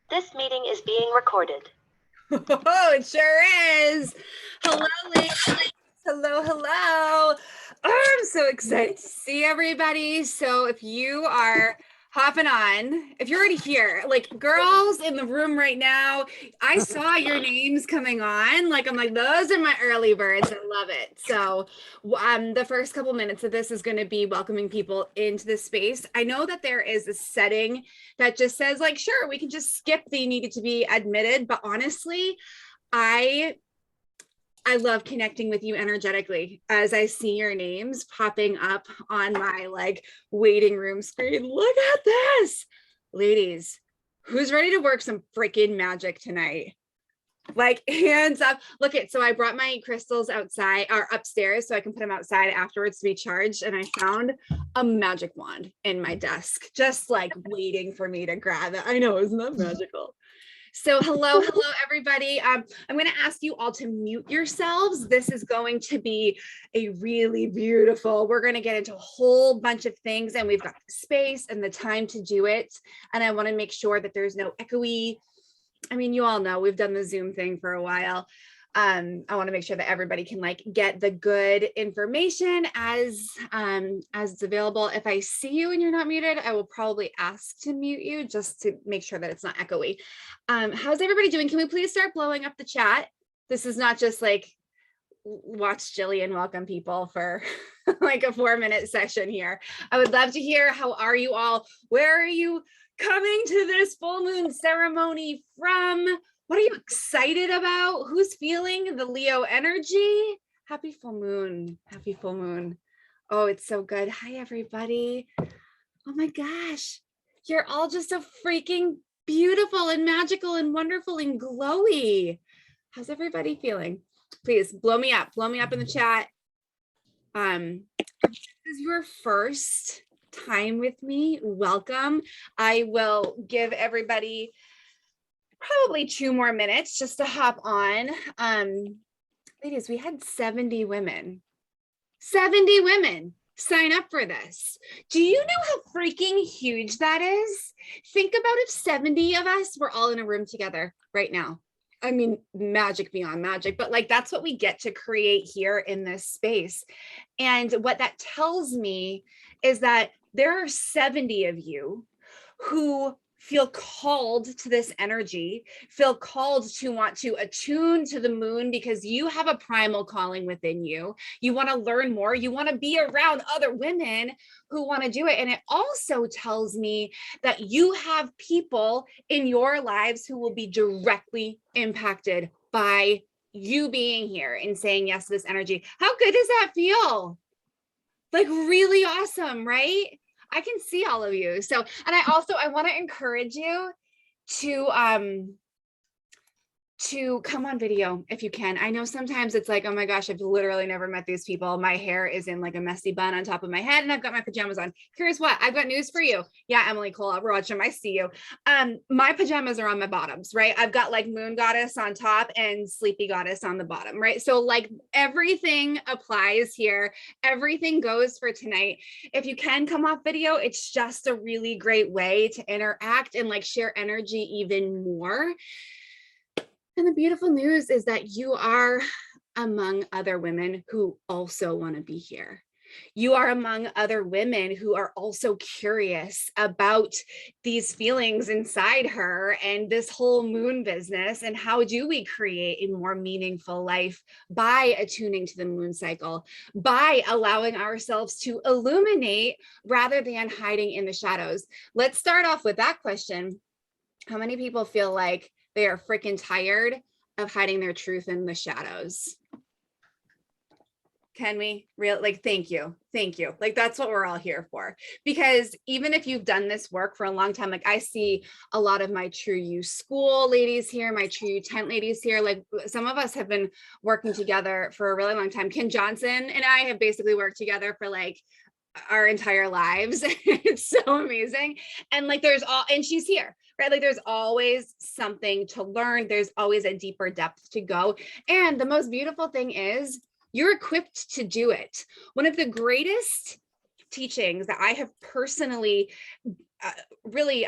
This meeting is being recorded. Oh, it sure is. Hello, ladies. Hello, hello. Oh, I'm so excited to see everybody. So if you are hopping on, if you're already here, like girls in the room right now, I saw your names coming on. Like I'm like, those are my early birds. I love it. So the first couple minutes of this is going to be welcoming people into the space. I know that there is a setting that just says like, sure, we can just skip the you needed to be admitted. But honestly, I I love connecting with you energetically as I see your names popping up on my like waiting room screen. Look at this. Ladies, who's ready to work some freaking magic tonight? Like hands up. Look at, so I brought my crystals outside or upstairs so I can put them outside afterwards to be charged. And I found a magic wand in my desk, just like waiting for me to grab it. I know, isn't that magical? So hello, everybody. I'm going to ask you all to mute yourselves. This is going to be a really beautiful, we're going to get into a whole bunch of things and we've got the space and the time to do it. And I want to make sure that there's no echoey. I mean, you all know we've done the Zoom thing for a while. I want to make sure that everybody can like get the good information as it's available. If I see you and you're not muted, I will probably ask to mute you just to make sure that it's not echoey. How's everybody doing? Can we please start blowing up the chat? This is not just like watch Jillian welcome people for like a 4-minute session here. I would love to hear, how are you all? Where are you coming to this full moon ceremony from? What are you excited about? Who's feeling the Leo energy? Happy full moon. Happy full moon. Oh, it's so good. Hi, everybody. Oh my gosh. You're all just so freaking beautiful and magical and wonderful and glowy. How's everybody feeling? Please blow me up in the chat. If this is your first time with me, welcome. I will give everybody probably 2 more minutes just to hop on. Ladies, we had 70 women sign up for this. Do you know how freaking huge that is? Think about if 70 of us were all in a room together right now. I mean, magic beyond magic, but like that's what we get to create here in this space. And what that tells me is that there are 70 of you who feel called to this energy, feel called to want to attune to the moon because you have a primal calling within you. You want to learn more. You want to be around other women who want to do it. And it also tells me that you have people in your lives who will be directly impacted by you being here and saying yes to this energy. How good does that feel? Like really awesome, right? I can see all of you. So, and I want to encourage you to come on video if you can. I know sometimes it's like, oh my gosh, I've literally never met these people. My hair is in like a messy bun on top of my head and I've got my pajamas on. Here's what, I've got news for you. Yeah, Emily Cole, Rocham, I see you. My pajamas are on my bottoms, right? I've got like moon goddess on top and sleepy goddess on the bottom, right? So like everything applies here. Everything goes for tonight. If you can come off video, it's just a really great way to interact and like share energy even more. And the beautiful news is that you are among other women who also want to be here. You are among other women who are also curious about these feelings inside her and this whole moon business. And how do we create a more meaningful life by attuning to the moon cycle, by allowing ourselves to illuminate rather than hiding in the shadows? Let's start off with that question. How many people feel like they are freaking tired of hiding their truth in the shadows? Can we like, thank you. Like, that's what we're all here for. Because even if you've done this work for a long time, like I see a lot of my True You school ladies here, my True You tent ladies here, like some of us have been working together for a really long time. Ken Johnson and I have basically worked together for like our entire lives. It's so amazing. And like and she's here, right? Like there's always something to learn. There's always a deeper depth to go. And the most beautiful thing is you're equipped to do it. One of the greatest teachings that I have personally really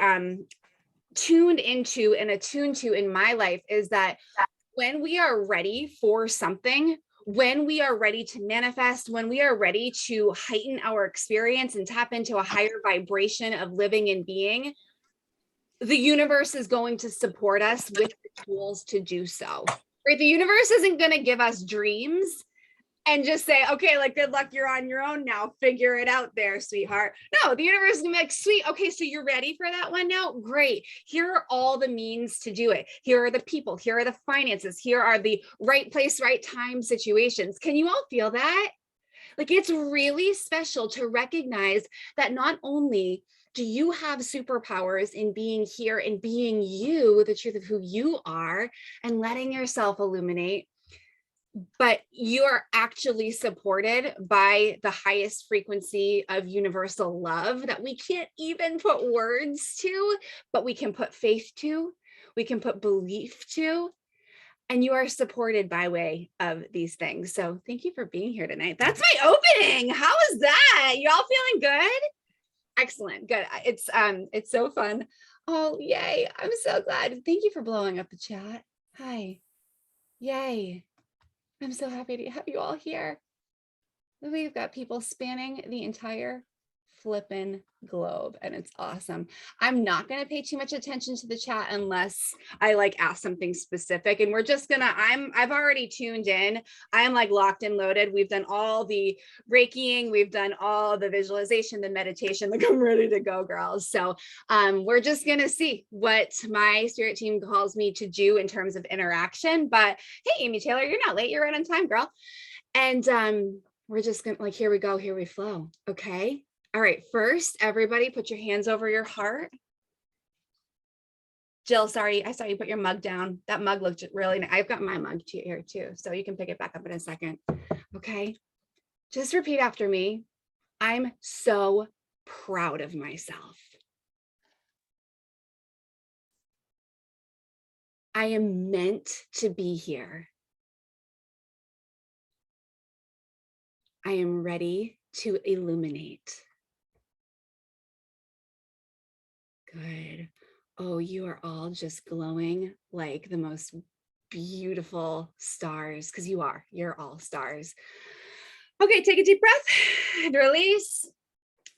tuned into and attuned to in my life is that when we are ready for something, when we are ready to manifest, when we are ready to heighten our experience and tap into a higher vibration of living and being, the universe is going to support us with the tools to do so. Right? The universe isn't going to give us dreams and just say, okay, like, good luck, you're on your own now, figure it out there, sweetheart. No, the universe is gonna be like, sweet, okay, so you're ready for that one now? Great. Here are all the means to do it. Here are the people, here are the finances, here are the right place, right time situations. Can you all feel that? Like, it's really special to recognize that not only do you have superpowers in being here and being you, the truth of who you are, and letting yourself illuminate, but you are actually supported by the highest frequency of universal love that we can't even put words to, but we can put faith to, we can put belief to, and you are supported by way of these things. So thank you for being here tonight. That's my opening. How is that? You all feeling good? Excellent. Good. It's so fun. Oh, yay. I'm so glad. Thank you for blowing up the chat. Hi. Yay. I'm so happy to have you all here. We've got people spanning the entire flippin' globe, and it's awesome. I'm not going to pay too much attention to the chat unless I like ask something specific, and we're just gonna, I've already tuned in. I'm like locked and loaded. We've done all the Reikiing, we've done all the visualization, the meditation, like I'm ready to go, girls. So we're just gonna see what my spirit team calls me to do in terms of interaction. But hey, Amy Taylor, you're not late, you're right on time, girl. And we're just gonna, like, here we go, here we flow. Okay. All right, first, everybody put your hands over your heart. Jill, sorry, I saw you put your mug down. That mug looked really nice. I've got my mug here too, so you can pick it back up in a second. Okay, just repeat after me. I'm so proud of myself. I am meant to be here. I am ready to illuminate. Good. Oh, you are all just glowing like the most beautiful stars, because you're all stars. Okay, take a deep breath and release.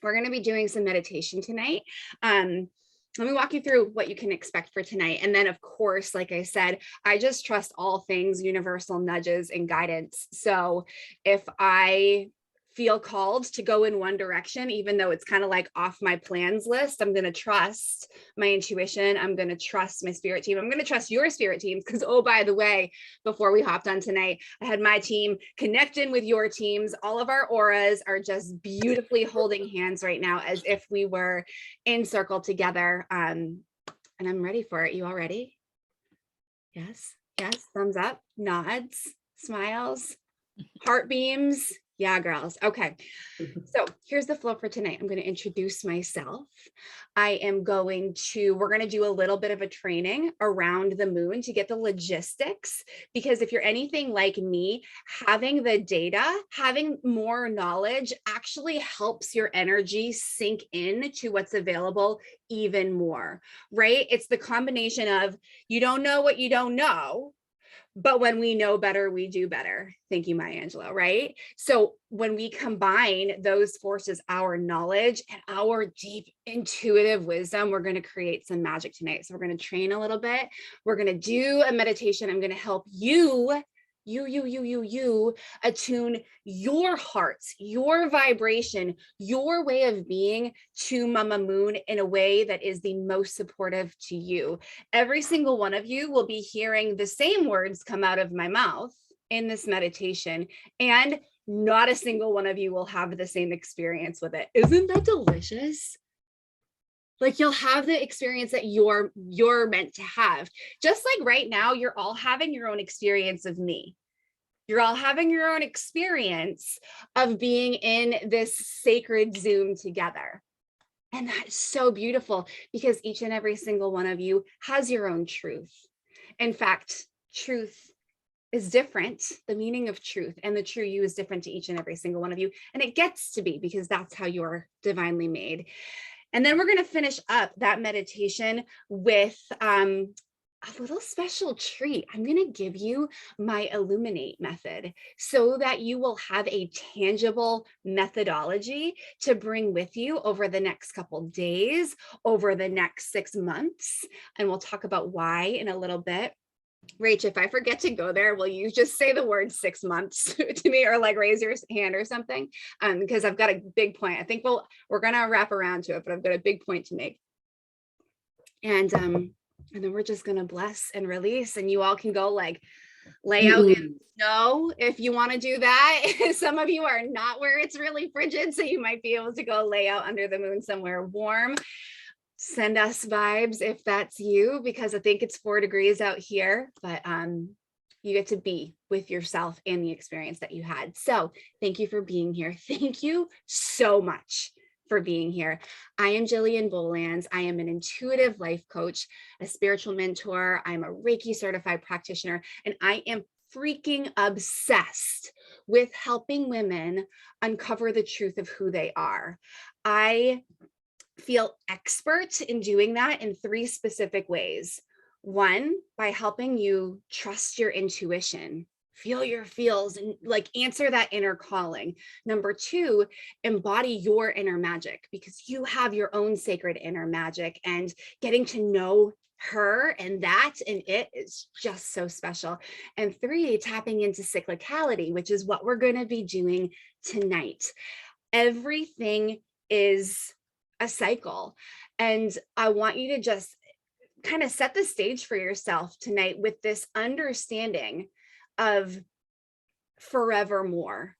We're going to be doing some meditation tonight. Let me walk you through what you can expect for tonight. And then, of course, like I said, I just trust all things universal nudges and guidance. So if I feel called to go in one direction, even though it's kind of like off my plans list, I'm going to trust my intuition. I'm going to trust my spirit team. I'm going to trust your spirit teams because, oh, by the way, before we hopped on tonight, I had my team connect in with your teams. All of our auras are just beautifully holding hands right now as if we were in circle together. And I'm ready for it. You all ready? Yes. Yes. Thumbs up, nods, smiles, heart beams. Yeah, girls. Okay. So here's the flow for tonight. I'm going to introduce myself. We're going to do a little bit of a training around the moon to get the logistics, because if you're anything like me, having the data, having more knowledge actually helps your energy sink in to what's available even more, right? It's the combination of you don't know what you don't know, but when we know better, we do better. Thank you, Maya Angelou, right? So when we combine those forces, our knowledge and our deep intuitive wisdom, we're going to create some magic tonight. So we're going to train a little bit. We're going to do a meditation. I'm going to help you attune your heart, your vibration, your way of being to Mama Moon in a way that is the most supportive to you. Every single one of you will be hearing the same words come out of my mouth in this meditation, and not a single one of you will have the same experience with it. Isn't that delicious? Like, you'll have the experience that you're meant to have. Just like right now, you're all having your own experience of me. You're all having your own experience of being in this sacred Zoom together. And that's so beautiful because each and every single one of you has your own truth. In fact, truth is different. The meaning of truth and the true you is different to each and every single one of you. And it gets to be because that's how you're divinely made. And then we're going to finish up that meditation with a little special treat. I'm going to give you my Illuminate method so that you will have a tangible methodology to bring with you over the next couple days, over the next 6 months. And we'll talk about why in a little bit. Rach, if I forget to go there, will you just say the word 6 months to me, or like raise your hand or something? Because I've got a big point. I think we're gonna wrap around to it, but I've got a big point to make. And then we're just gonna bless and release, and you all can go like lay out in snow if you want to do that. Some of you are not where it's really frigid, so you might be able to go lay out under the moon somewhere warm. Send us vibes if that's you, because I think it's 4 degrees out here, but you get to be with yourself and the experience that you had. So thank you for being here. Thank you so much for being here. I am Jillian Bolands. I am an intuitive life coach, a spiritual mentor. I'm a Reiki certified practitioner, and I am freaking obsessed with helping women uncover the truth of who they are. I feel expert in doing that in 3 specific ways. 1, by helping you trust your intuition, feel your feels, and like answer that inner calling. Number 2, embody your inner magic, because you have your own sacred inner magic, and getting to know her and that and it is just so special. And 3, tapping into cyclicality, which is what we're going to be doing tonight. Everything is a cycle. And I want you to just kind of set the stage for yourself tonight with this understanding of forevermore,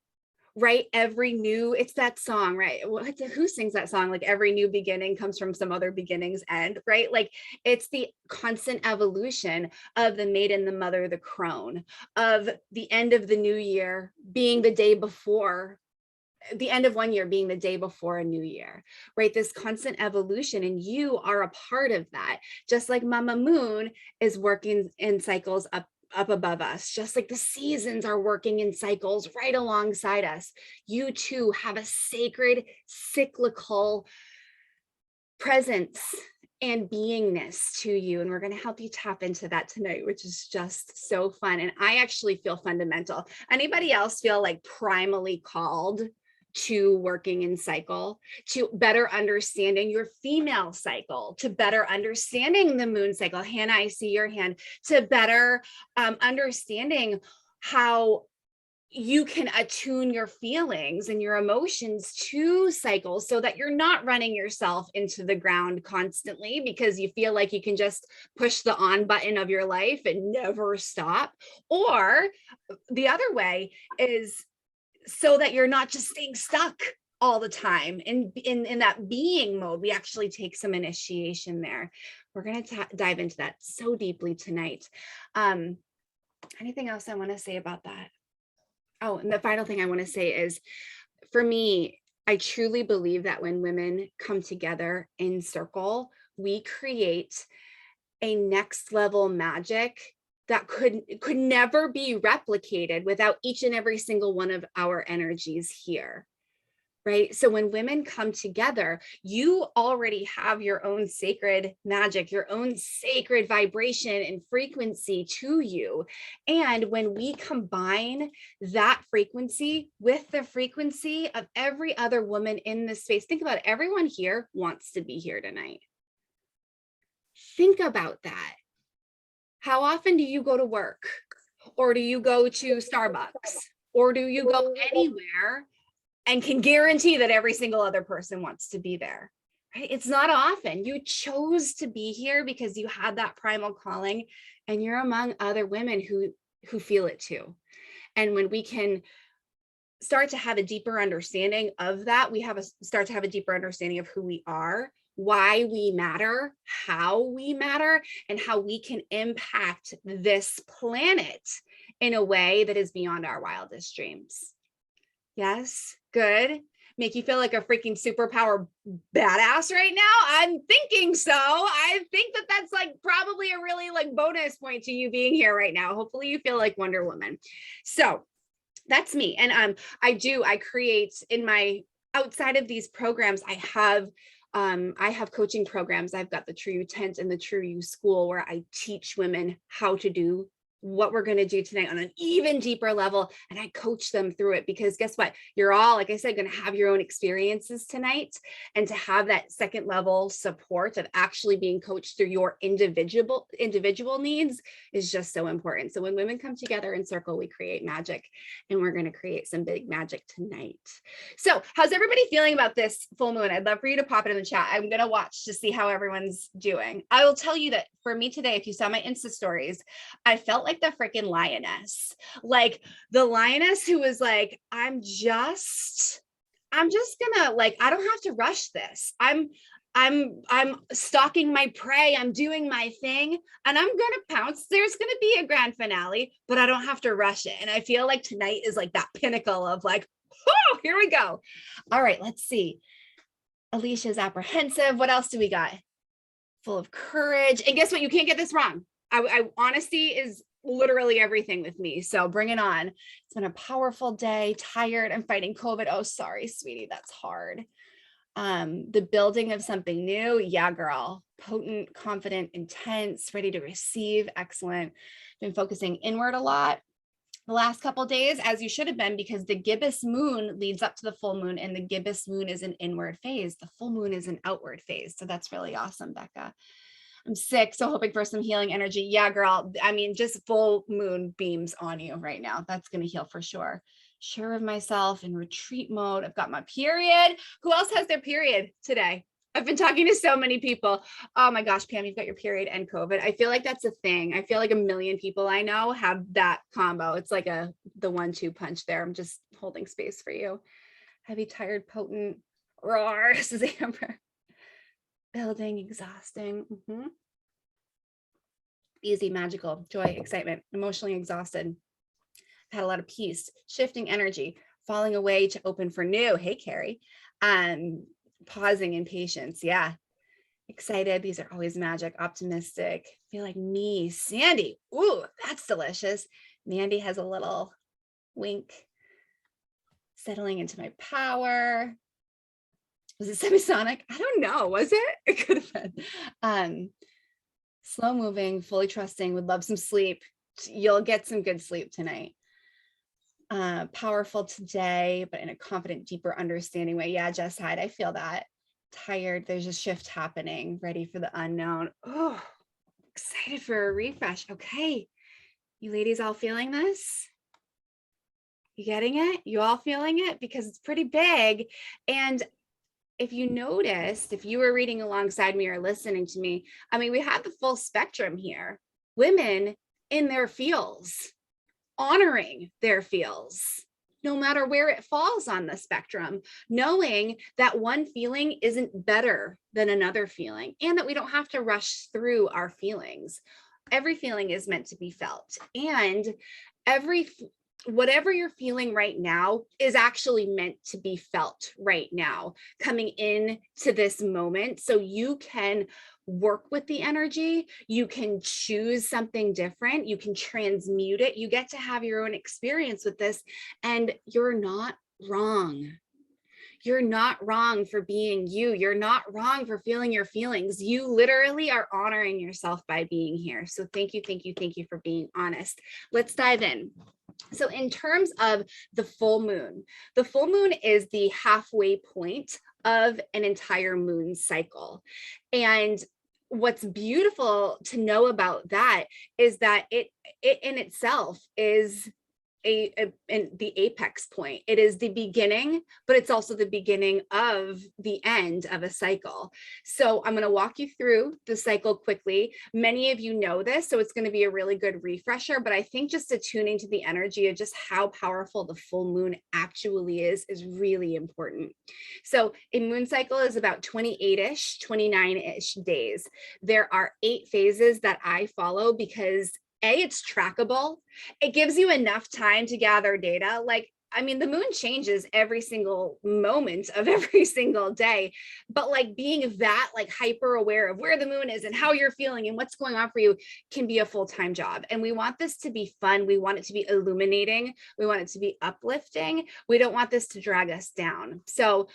right? It's that song, right? Who sings that song? Like every new beginning comes from some other beginning's end, right? Like it's the constant evolution of the maiden, the mother, the crone, of the end of the new year being the day before, the end of one year being the day before a new year, right? This constant evolution, and you are a part of that. Just like Mama Moon is working in cycles up above us, just like the seasons are working in cycles right alongside us. You too have a sacred cyclical presence and beingness to you. And we're going to help you tap into that tonight, which is just so fun. And I actually feel fundamental. Anybody else feel like primally called to working in cycle, to better understanding your female cycle, to better understanding the moon cycle? Hannah, I see your hand. To better understanding how you can attune your feelings and your emotions to cycles so that you're not running yourself into the ground constantly because you feel like you can just push the on button of your life and never stop. Or the other way is so that you're not just staying stuck all the time in that being mode. We actually take some initiation there. We're going to dive into that so deeply tonight. Anything else I want to say about that? Oh, and the final thing I want to say is, for me, I truly believe that when women come together in circle, we create a next level magic that could never be replicated without each and every single one of our energies here, right? So when women come together, you already have your own sacred magic, your own sacred vibration and frequency to you. And when we combine that frequency with the frequency of every other woman in this space, think about it, everyone here wants to be here tonight. Think about that. How often do you go to work? Or do you go to Starbucks? Or do you go anywhere and can guarantee that every single other person wants to be there? Right? It's not often. You chose to be here because you had that primal calling, and you're among other women who feel it too. And when we can start to have a deeper understanding of that, we start to have a deeper understanding of who we are, why we matter, how we matter, and how we can impact this planet in a way that is beyond our wildest dreams. Yes, good. Make you feel like a freaking superpower badass right now? I'm thinking so. I think that that's like probably a really like bonus point to you being here right now. Hopefully you feel like Wonder Woman. So that's me. And I create in my, outside of these programs, I have I have coaching programs. I've got the True You Tent and the True You School where I teach women how to do what we're going to do tonight on an even deeper level. And I coach them through it because guess what? You're all, like I said, going to have your own experiences tonight. And to have that second level support of actually being coached through your individual needs is just so important. So when women come together in circle, we create magic, and we're going to create some big magic tonight. So how's everybody feeling about this full moon? I'd love for you to pop it in the chat. I'm going to watch to see how everyone's doing. I will tell you that for me today, if you saw my Insta stories, I felt like the freaking lioness, like the lioness who was like, I'm just gonna, like, I don't have to rush this. I'm stalking my prey. I'm doing my thing and I'm gonna pounce. There's gonna be a grand finale, but I don't have to rush it. And I feel like tonight is like that pinnacle of like, oh, here we go. All right, let's see. Alicia's apprehensive. What else do we got? Full of courage. And guess what? You can't get this wrong. Honesty is literally everything with me. So bring it on. It's been a powerful day. Tired. I'm fighting COVID. Oh, sorry, sweetie. That's hard. The building of something new. Yeah, girl. Potent, confident, intense, ready to receive. Excellent. Been focusing inward a lot the last couple of days, as you should have been, because the gibbous moon leads up to the full moon, and the gibbous moon is an inward phase. The full moon is an outward phase. So that's really awesome, Becca. I'm sick, so hoping for some healing energy. Yeah, girl. I mean, just full moon beams on you right now. That's going to heal for sure. Sure of myself, in retreat mode. I've got my period. Who else has their period today? I've been talking to so many people. Oh my gosh, Pam, you've got your period and COVID. I feel like that's a thing. I feel like a million people I know have that combo. It's like the 1-2 punch there. I'm just holding space for you. Heavy, tired, potent, roar, this is Amber. Building, exhausting. Easy, magical, joy, excitement, emotionally exhausted. Had a lot of peace, shifting energy, falling away to open for new. Hey, Carrie. Pausing in patience. Yeah. Excited. These are always magic, optimistic. Feel like me. Sandy. Ooh, that's delicious. Mandy has a little wink. Settling into my power. Was it semisonic? I don't know. Was it? It could have been. Slow moving, fully trusting, would love some sleep. You'll get some good sleep tonight. Powerful today, but in a confident, deeper understanding way. Yeah, Jess Hyde, I feel that. Tired. There's a shift happening. Ready for the unknown. Oh, excited for a refresh. Okay. You ladies all feeling this? You getting it? You all feeling it? Because it's pretty big. And if you noticed, if you were reading alongside me or listening to me, I mean, we have the full spectrum here. Women in their fields, honoring their fields, no matter where it falls on the spectrum, knowing that one feeling isn't better than another feeling, and that we don't have to rush through our feelings. Every feeling is meant to be felt, and whatever you're feeling right now is actually meant to be felt right now, coming into this moment. So you can work with the energy, you can choose something different, you can transmute it, you get to have your own experience with this, and you're not wrong. You're not wrong for being you. You're not wrong for feeling your feelings. You literally are honoring yourself by being here. So thank you, thank you, thank you for being honest. Let's dive in. So in terms of the full moon is the halfway point of an entire moon cycle. And what's beautiful to know about that is that it in itself is the apex point. It is the beginning, but it's also the beginning of the end of a cycle. So I'm going to walk you through the cycle quickly. Many of you know this, so it's going to be a really good refresher, but I think just attuning to the energy of just how powerful the full moon actually is really important. So a moon cycle is about 28-ish, 29-ish days. There are 8 phases that I follow because it's trackable. It gives you enough time to gather data. Like, I mean, the moon changes every single moment of every single day, but like being that like hyper aware of where the moon is and how you're feeling and what's going on for you can be a full-time job. And we want this to be fun. We want it to be illuminating. We want it to be uplifting. We don't want this to drag us down. So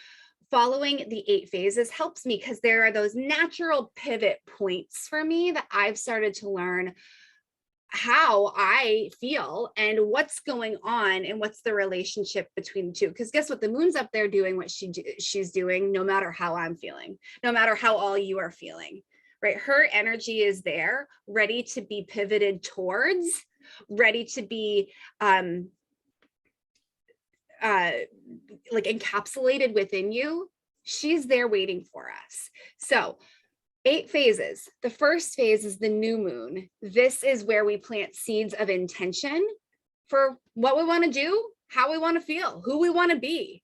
following the 8 phases helps me because there are those natural pivot points for me that I've started to learn how I feel and what's going on and what's the relationship between the two. Because guess what? The moon's up there doing what she's doing, no matter how I'm feeling, no matter how all you are feeling, right? Her energy is there, ready to be pivoted towards, ready to be like encapsulated within you. She's there waiting for us. So 8 phases. The first phase is the new moon. This is where we plant seeds of intention for what we want to do, how we want to feel, who we want to be,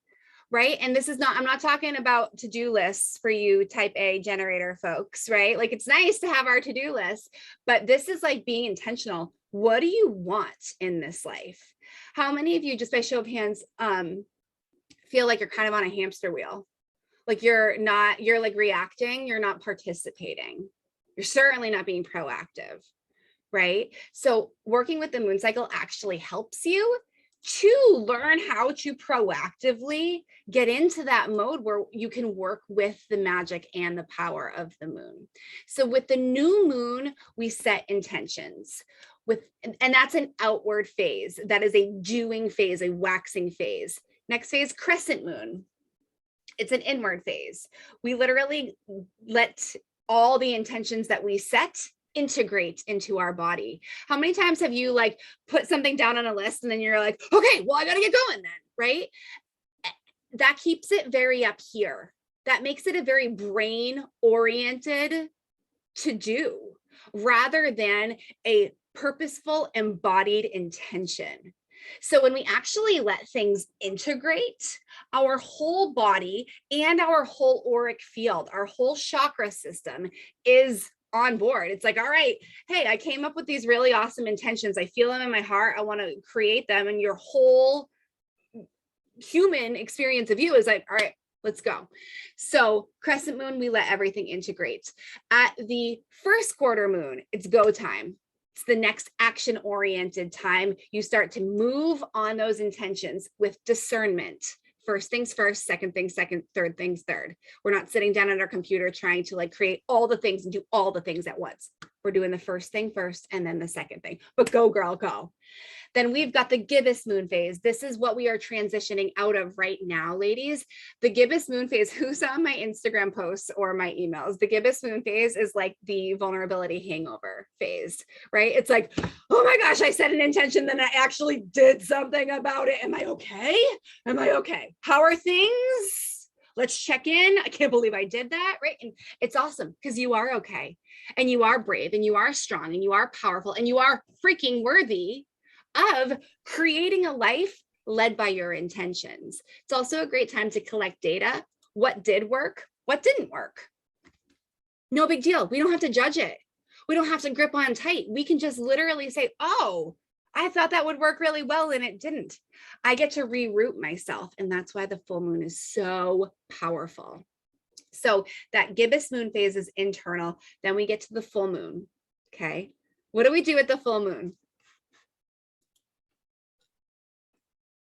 right? And this is not, I'm not talking about to-do lists for you type A generator folks, right? Like it's nice to have our to-do list, but this is like being intentional. What do you want in this life? How many of you, just by show of hands, feel like you're kind of on a hamster wheel? Like you're like reacting, you're not participating. You're certainly not being proactive, right? So working with the moon cycle actually helps you to learn how to proactively get into that mode where you can work with the magic and the power of the moon. So with the new moon, we set intentions. And that's an outward phase. That is a doing phase, a waxing phase. Next phase, crescent moon. It's an inward phase. We literally let all the intentions that we set integrate into our body. How many times have you like put something down on a list and then you're like, okay, well, I got to get going then, right? That keeps it very up here. That makes it a very brain oriented to do rather than a purposeful embodied intention. So when we actually let things integrate, our whole body and our whole auric field, our whole chakra system is on board. It's like, all right, hey, I came up with these really awesome intentions. I feel them in my heart. I want to create them. And your whole human experience of you is like, all right, let's go. So crescent moon, we let everything integrate. At the first quarter moon, it's go time. It's the next action-oriented time. You start to move on those intentions with discernment. First things first, second things second, third things third. We're not sitting down at our computer trying to like create all the things and do all the things at once. We're doing the first thing first and then the second thing. But go, girl, go. Then we've got the gibbous moon phase. This is what we are transitioning out of right now, ladies. The gibbous moon phase, who saw my Instagram posts or my emails? The gibbous moon phase is like the vulnerability hangover phase, right? It's like, oh my gosh, I set an intention, then I actually did something about it. Am I okay? Am I okay? How are things? Let's check in. I can't believe I did that, right? And it's awesome because you are okay. And you are brave and you are strong and you are powerful and you are freaking worthy of creating a life led by your intentions. It's also a great time to collect data. What did work? What didn't work? No big deal. We don't have to judge it. We don't have to grip on tight. We can just literally say, oh, I thought that would work really well and it didn't. I get to reroute myself. And that's why the full moon is so powerful. So that gibbous moon phase is internal. Then we get to the full moon. Okay. What do we do at the full moon?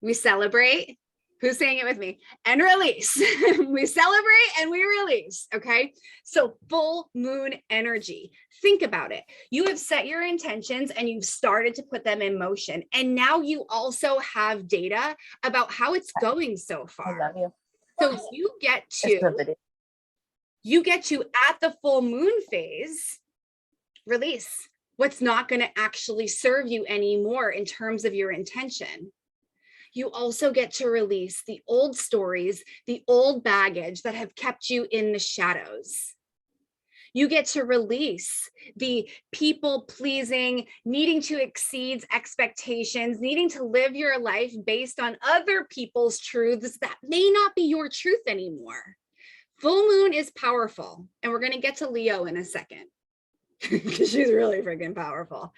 We celebrate. Who's saying it with me? And release. We celebrate and we release. Okay. So full moon energy. Think about it. You have set your intentions and you've started to put them in motion. And now you also have data about how it's going so far. I love you. So you get to at the full moon phase, release what's not going to actually serve you anymore in terms of your intention. You also get to release the old stories, the old baggage that have kept you in the shadows. You get to release the people pleasing, needing to exceed expectations, needing to live your life based on other people's truths that may not be your truth anymore. Full moon is powerful. And we're going to get to Leo in a second because she's really freaking powerful.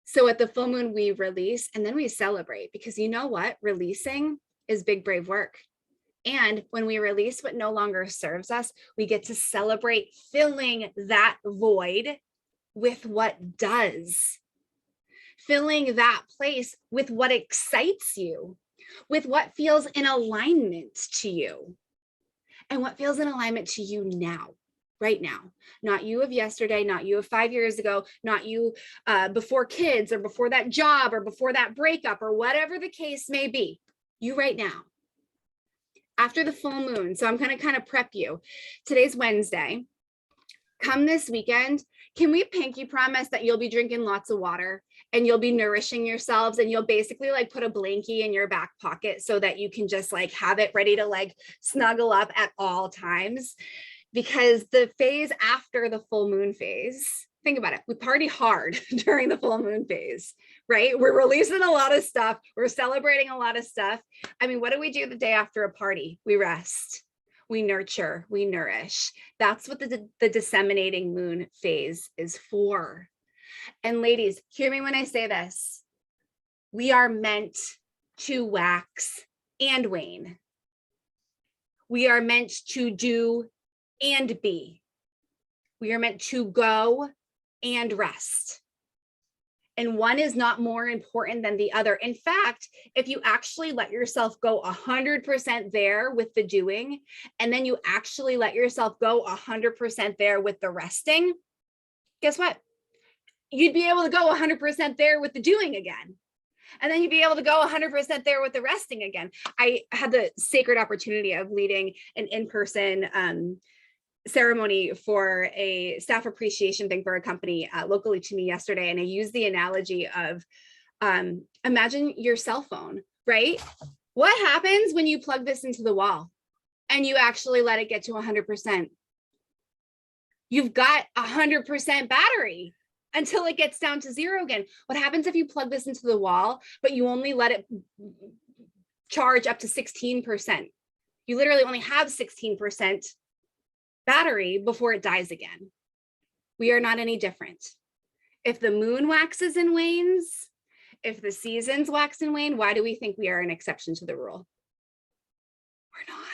So at the full moon, we release and then we celebrate because you know what? Releasing is big, brave work. And when we release what no longer serves us, we get to celebrate filling that void with what does. Filling that place with what excites you. with what feels in alignment to you and what feels in alignment to you now, right now. Not you of yesterday, not you of 5 years ago, not you before kids or before that job or before that breakup or whatever the case may be. You right now. After the full moon, so I'm going to kind of prep you. Today's Wednesday. Come this weekend, can we pinky promise that you'll be drinking lots of water and you'll be nourishing yourselves, and you'll basically like put a blankie in your back pocket so that you can just like have it ready to like snuggle up at all times? Because the phase after the full moon phase, think about it, we party hard during the full moon phase, right? We're releasing a lot of stuff. We're celebrating a lot of stuff. I mean, what do we do the day after a party? We rest. We nurture, we nourish. That's what the disseminating moon phase is for. And ladies, hear me when I say this. We are meant to wax and wane. We are meant to do and be. We are meant to go and rest. And one is not more important than the other. In fact, if you actually let yourself go 100% there with the doing, and then you actually let yourself go 100% there with the resting, guess what? You'd be able to go 100% there with the doing again. And then you'd be able to go 100% there with the resting again. I had the sacred opportunity of leading an in-person ceremony for a staff appreciation thing for a company locally to me yesterday. And I used the analogy of imagine your cell phone, right? What happens when you plug this into the wall and you actually let it get to 100%? You've got 100% battery until it gets down to zero again. What happens if you plug this into the wall, but you only let it charge up to 16%? You literally only have 16% battery before it dies again. We are not any different. If the moon waxes and wanes, if the seasons wax and wane, why do we think we are an exception to the rule? We're not.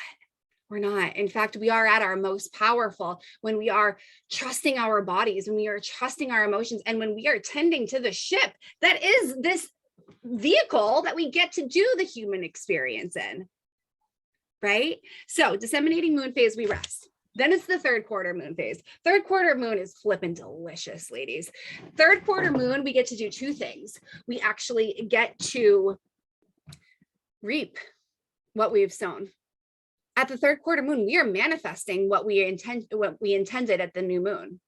We're not. In fact, we are at our most powerful when we are trusting our bodies, when we are trusting our emotions, and when we are tending to the ship that is this vehicle that we get to do the human experience in, right? So disseminating moon phase, we rest. Then it's the third quarter moon phase. Third quarter moon is flipping delicious, ladies. Third quarter moon, we get to do two things. We actually get to reap what we've sown. At the third quarter moon, we are manifesting what we intended at the new moon.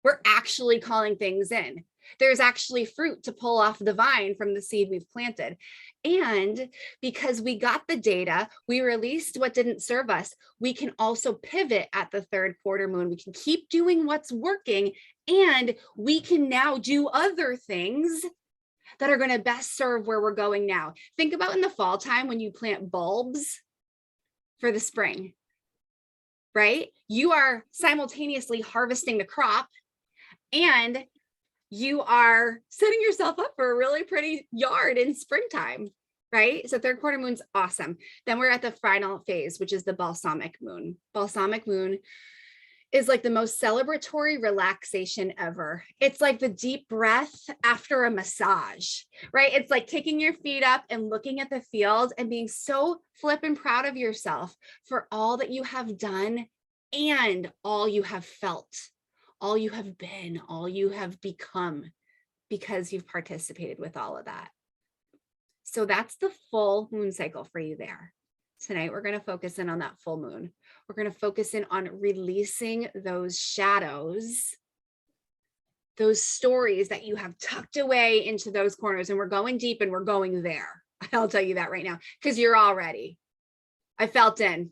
We're actually calling things in. There's actually fruit to pull off the vine from the seed we've planted. And because we got the data, we released what didn't serve us, we can also pivot at the third quarter moon. We can keep doing what's working, and we can now do other things that are going to best serve where we're going now. Think about in the fall time when you plant bulbs for the spring, right? You are simultaneously harvesting the crop, and you are setting yourself up for a really pretty yard in springtime, right? So third quarter moon's awesome. Then we're at the final phase, which is the balsamic moon. Balsamic moon is like the most celebratory relaxation ever. It's like the deep breath after a massage, right? It's like kicking your feet up and looking at the field and being so flippin' proud of yourself for all that you have done and all you have felt, all you have been, all you have become, because you've participated with all of that. So that's the full moon cycle for you there. Tonight, we're going to focus in on that full moon. We're going to focus in on releasing those shadows, those stories that you have tucked away into those corners. And we're going deep and we're going there. I'll tell you that right now, because you're all ready. I felt in,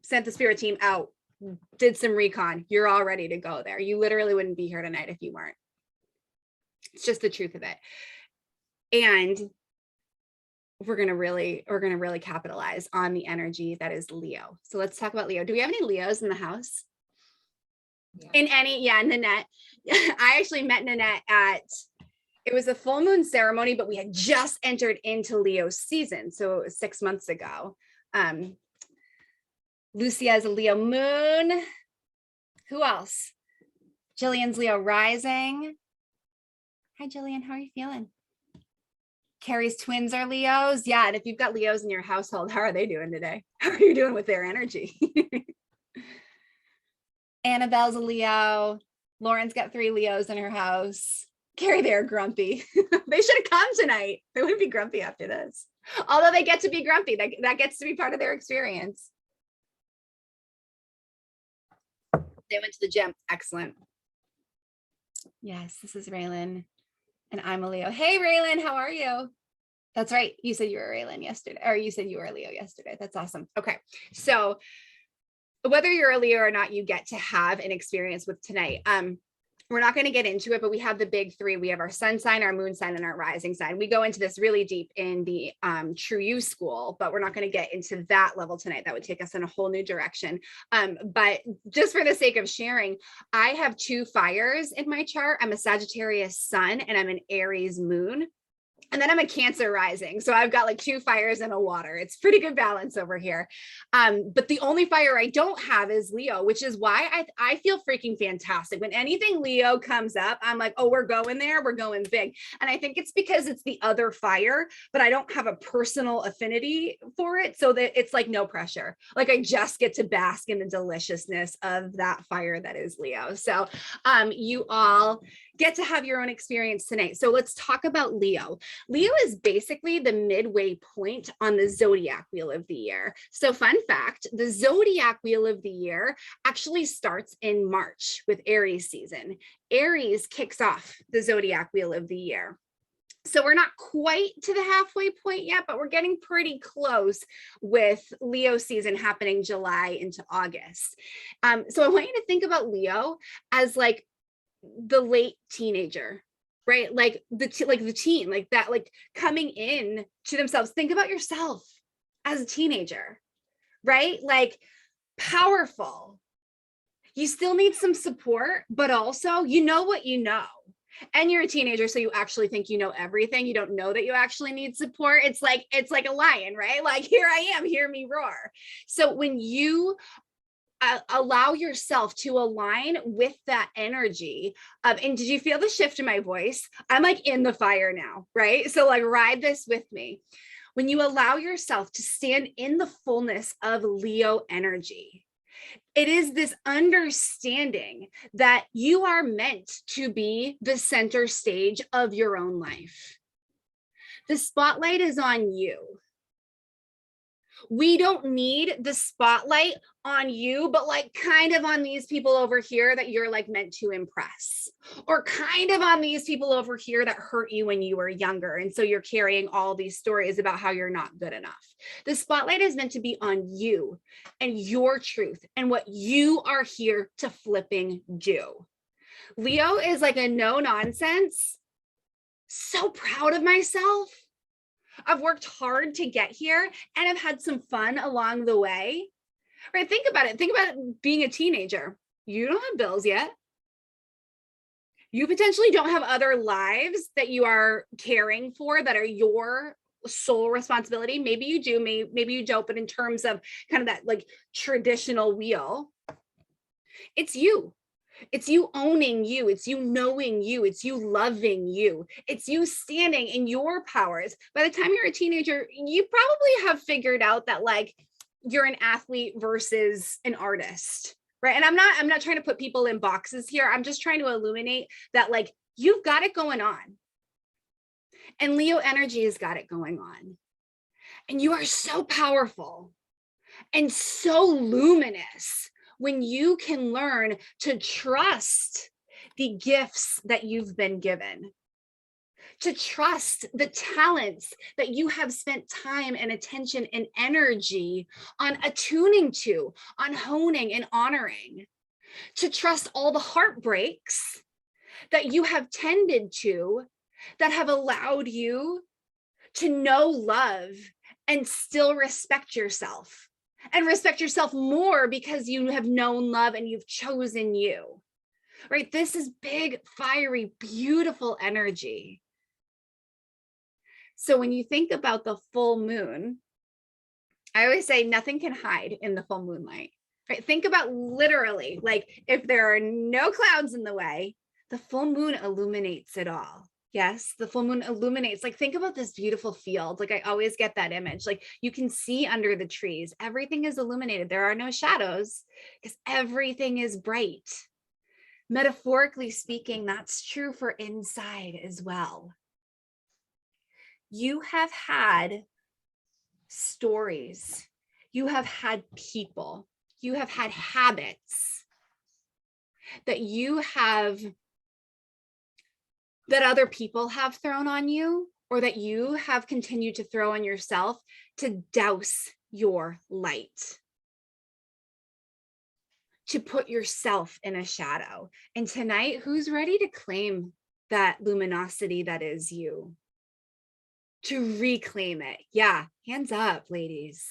sent the spirit team out, did some recon. You're all ready to go there. You literally wouldn't be here tonight if you weren't. It's just the truth of it. And we're going to really capitalize on the energy that is Leo. So let's talk about Leo. Do we have any Leos in the house? Yeah. In Nanette. I actually met Nanette it was a full moon ceremony, but we had just entered into Leo season. So it was 6 months ago. Lucia is a Leo moon. Who else? Jillian's Leo rising. Hi, Jillian. How are you feeling? Carrie's twins are Leos. Yeah. And if you've got Leos in your household, how are they doing today? How are you doing with their energy? Annabelle's a Leo. Lauren's got 3 Leos in her house. Carrie, they're grumpy. They should have come tonight. They wouldn't be grumpy after this. Although they get to be grumpy. That gets to be part of their experience. They went to the gym. Excellent. Yes, this is Raylan. And I'm a Leo. Hey, Raylan, how are you? That's right. You said you were Raylan yesterday, or you said you were a Leo yesterday. That's awesome. Okay. So whether you're a Leo or not, you get to have an experience with tonight. We're not going to get into it, but we have the big 3. We have our sun sign, our moon sign, and our rising sign. We go into this really deep in the True You school, but we're not going to get into that level tonight. That would take us in a whole new direction. But just for the sake of sharing, I have 2 fires in my chart. I'm a Sagittarius sun and I'm an Aries moon. And then I'm a Cancer rising. So I've got like 2 fires and a water. It's pretty good balance over here. But the only fire I don't have is Leo, which is why I feel freaking fantastic. When anything Leo comes up, I'm like, oh, we're going there. We're going big. And I think it's because it's the other fire, but I don't have a personal affinity for it. So that it's like no pressure. Like I just get to bask in the deliciousness of that fire that is Leo. So you all get to have your own experience tonight. So let's talk about Leo. Leo is basically the midway point on the zodiac wheel of the year. So fun fact, the zodiac wheel of the year actually starts in March with Aries season. Aries kicks off the zodiac wheel of the year. So we're not quite to the halfway point yet, but we're getting pretty close with Leo season happening July into August. So I want you to think about Leo as like the late teenager, right? Like the teen, like that, like coming in to themselves. Think about yourself as a teenager, right? Like powerful. You still need some support, but also you know what you know. And you're a teenager, so you actually think you know everything. You don't know that you actually need support. It's like a lion, right? Like, here I am, hear me roar. So when you allow yourself to align with that energy. And did you feel the shift in my voice? I'm like in the fire now, right? So like ride this with me. When you allow yourself to stand in the fullness of Leo energy, it is this understanding that you are meant to be the center stage of your own life. The spotlight is on you. We don't need the spotlight on you, but like kind of on these people over here that you're like meant to impress, or kind of on these people over here that hurt you when you were younger. And so you're carrying all these stories about how you're not good enough. The spotlight is meant to be on you and your truth and what you are here to flipping do. Leo is like a no nonsense. So proud of myself. I've worked hard to get here and I've had some fun along the way, right? Think about it. Think about it being a teenager. You don't have bills yet. You potentially don't have other lives that you are caring for that are your sole responsibility. Maybe you do, maybe you don't, but in terms of kind of that like traditional wheel, it's you. It's you owning you. It's you knowing you. It's you loving you. It's you standing in your powers. By the time you're a teenager, you probably have figured out that like you're an athlete versus an artist, right? And I'm not trying to put people in boxes here. I'm just trying to illuminate that like you've got it going on. And Leo energy has got it going on. And you are so powerful and so luminous when you can learn to trust the gifts that you've been given, to trust the talents that you have spent time and attention and energy on attuning to, on honing and honoring, to trust all the heartbreaks that you have tended to that have allowed you to know love and still respect yourself. And respect yourself more because you have known love and you've chosen you, right? This is big, fiery, beautiful energy. So when you think about the full moon, I always say nothing can hide in the full moonlight, right? Think about literally, like if there are no clouds in the way, the full moon illuminates it all. Yes, the full moon illuminates. Like, think about this beautiful field. Like, I always get that image. Like, you can see under the trees, everything is illuminated. There are no shadows because everything is bright. Metaphorically speaking, that's true for inside as well. You have had stories, you have had people, you have had habits that you have, that other people have thrown on you, or that you have continued to throw on yourself to douse your light, to put yourself in a shadow. And tonight, who's ready to claim that luminosity that is you? To reclaim it. Yeah, hands up, ladies.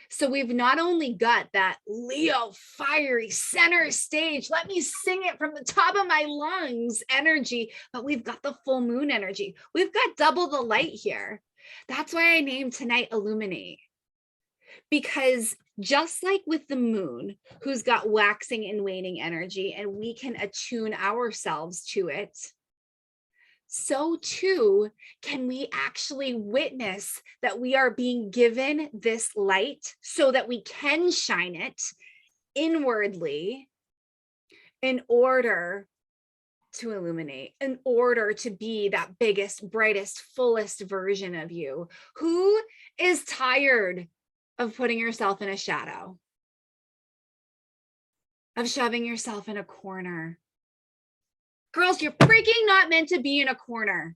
So we've not only got that Leo fiery center stage, let me sing it from the top of my lungs energy, but we've got the full moon energy. We've got double the light here. That's why I named tonight Illuminate. Because just like with the moon, who's got waxing and waning energy, and we can attune ourselves to it, so too can we actually witness that we are being given this light so that we can shine it inwardly in order to illuminate, in order to be that biggest, brightest, fullest version of you. Who is tired of putting yourself in a shadow, of shoving yourself in a corner? Girls, you're freaking not meant to be in a corner.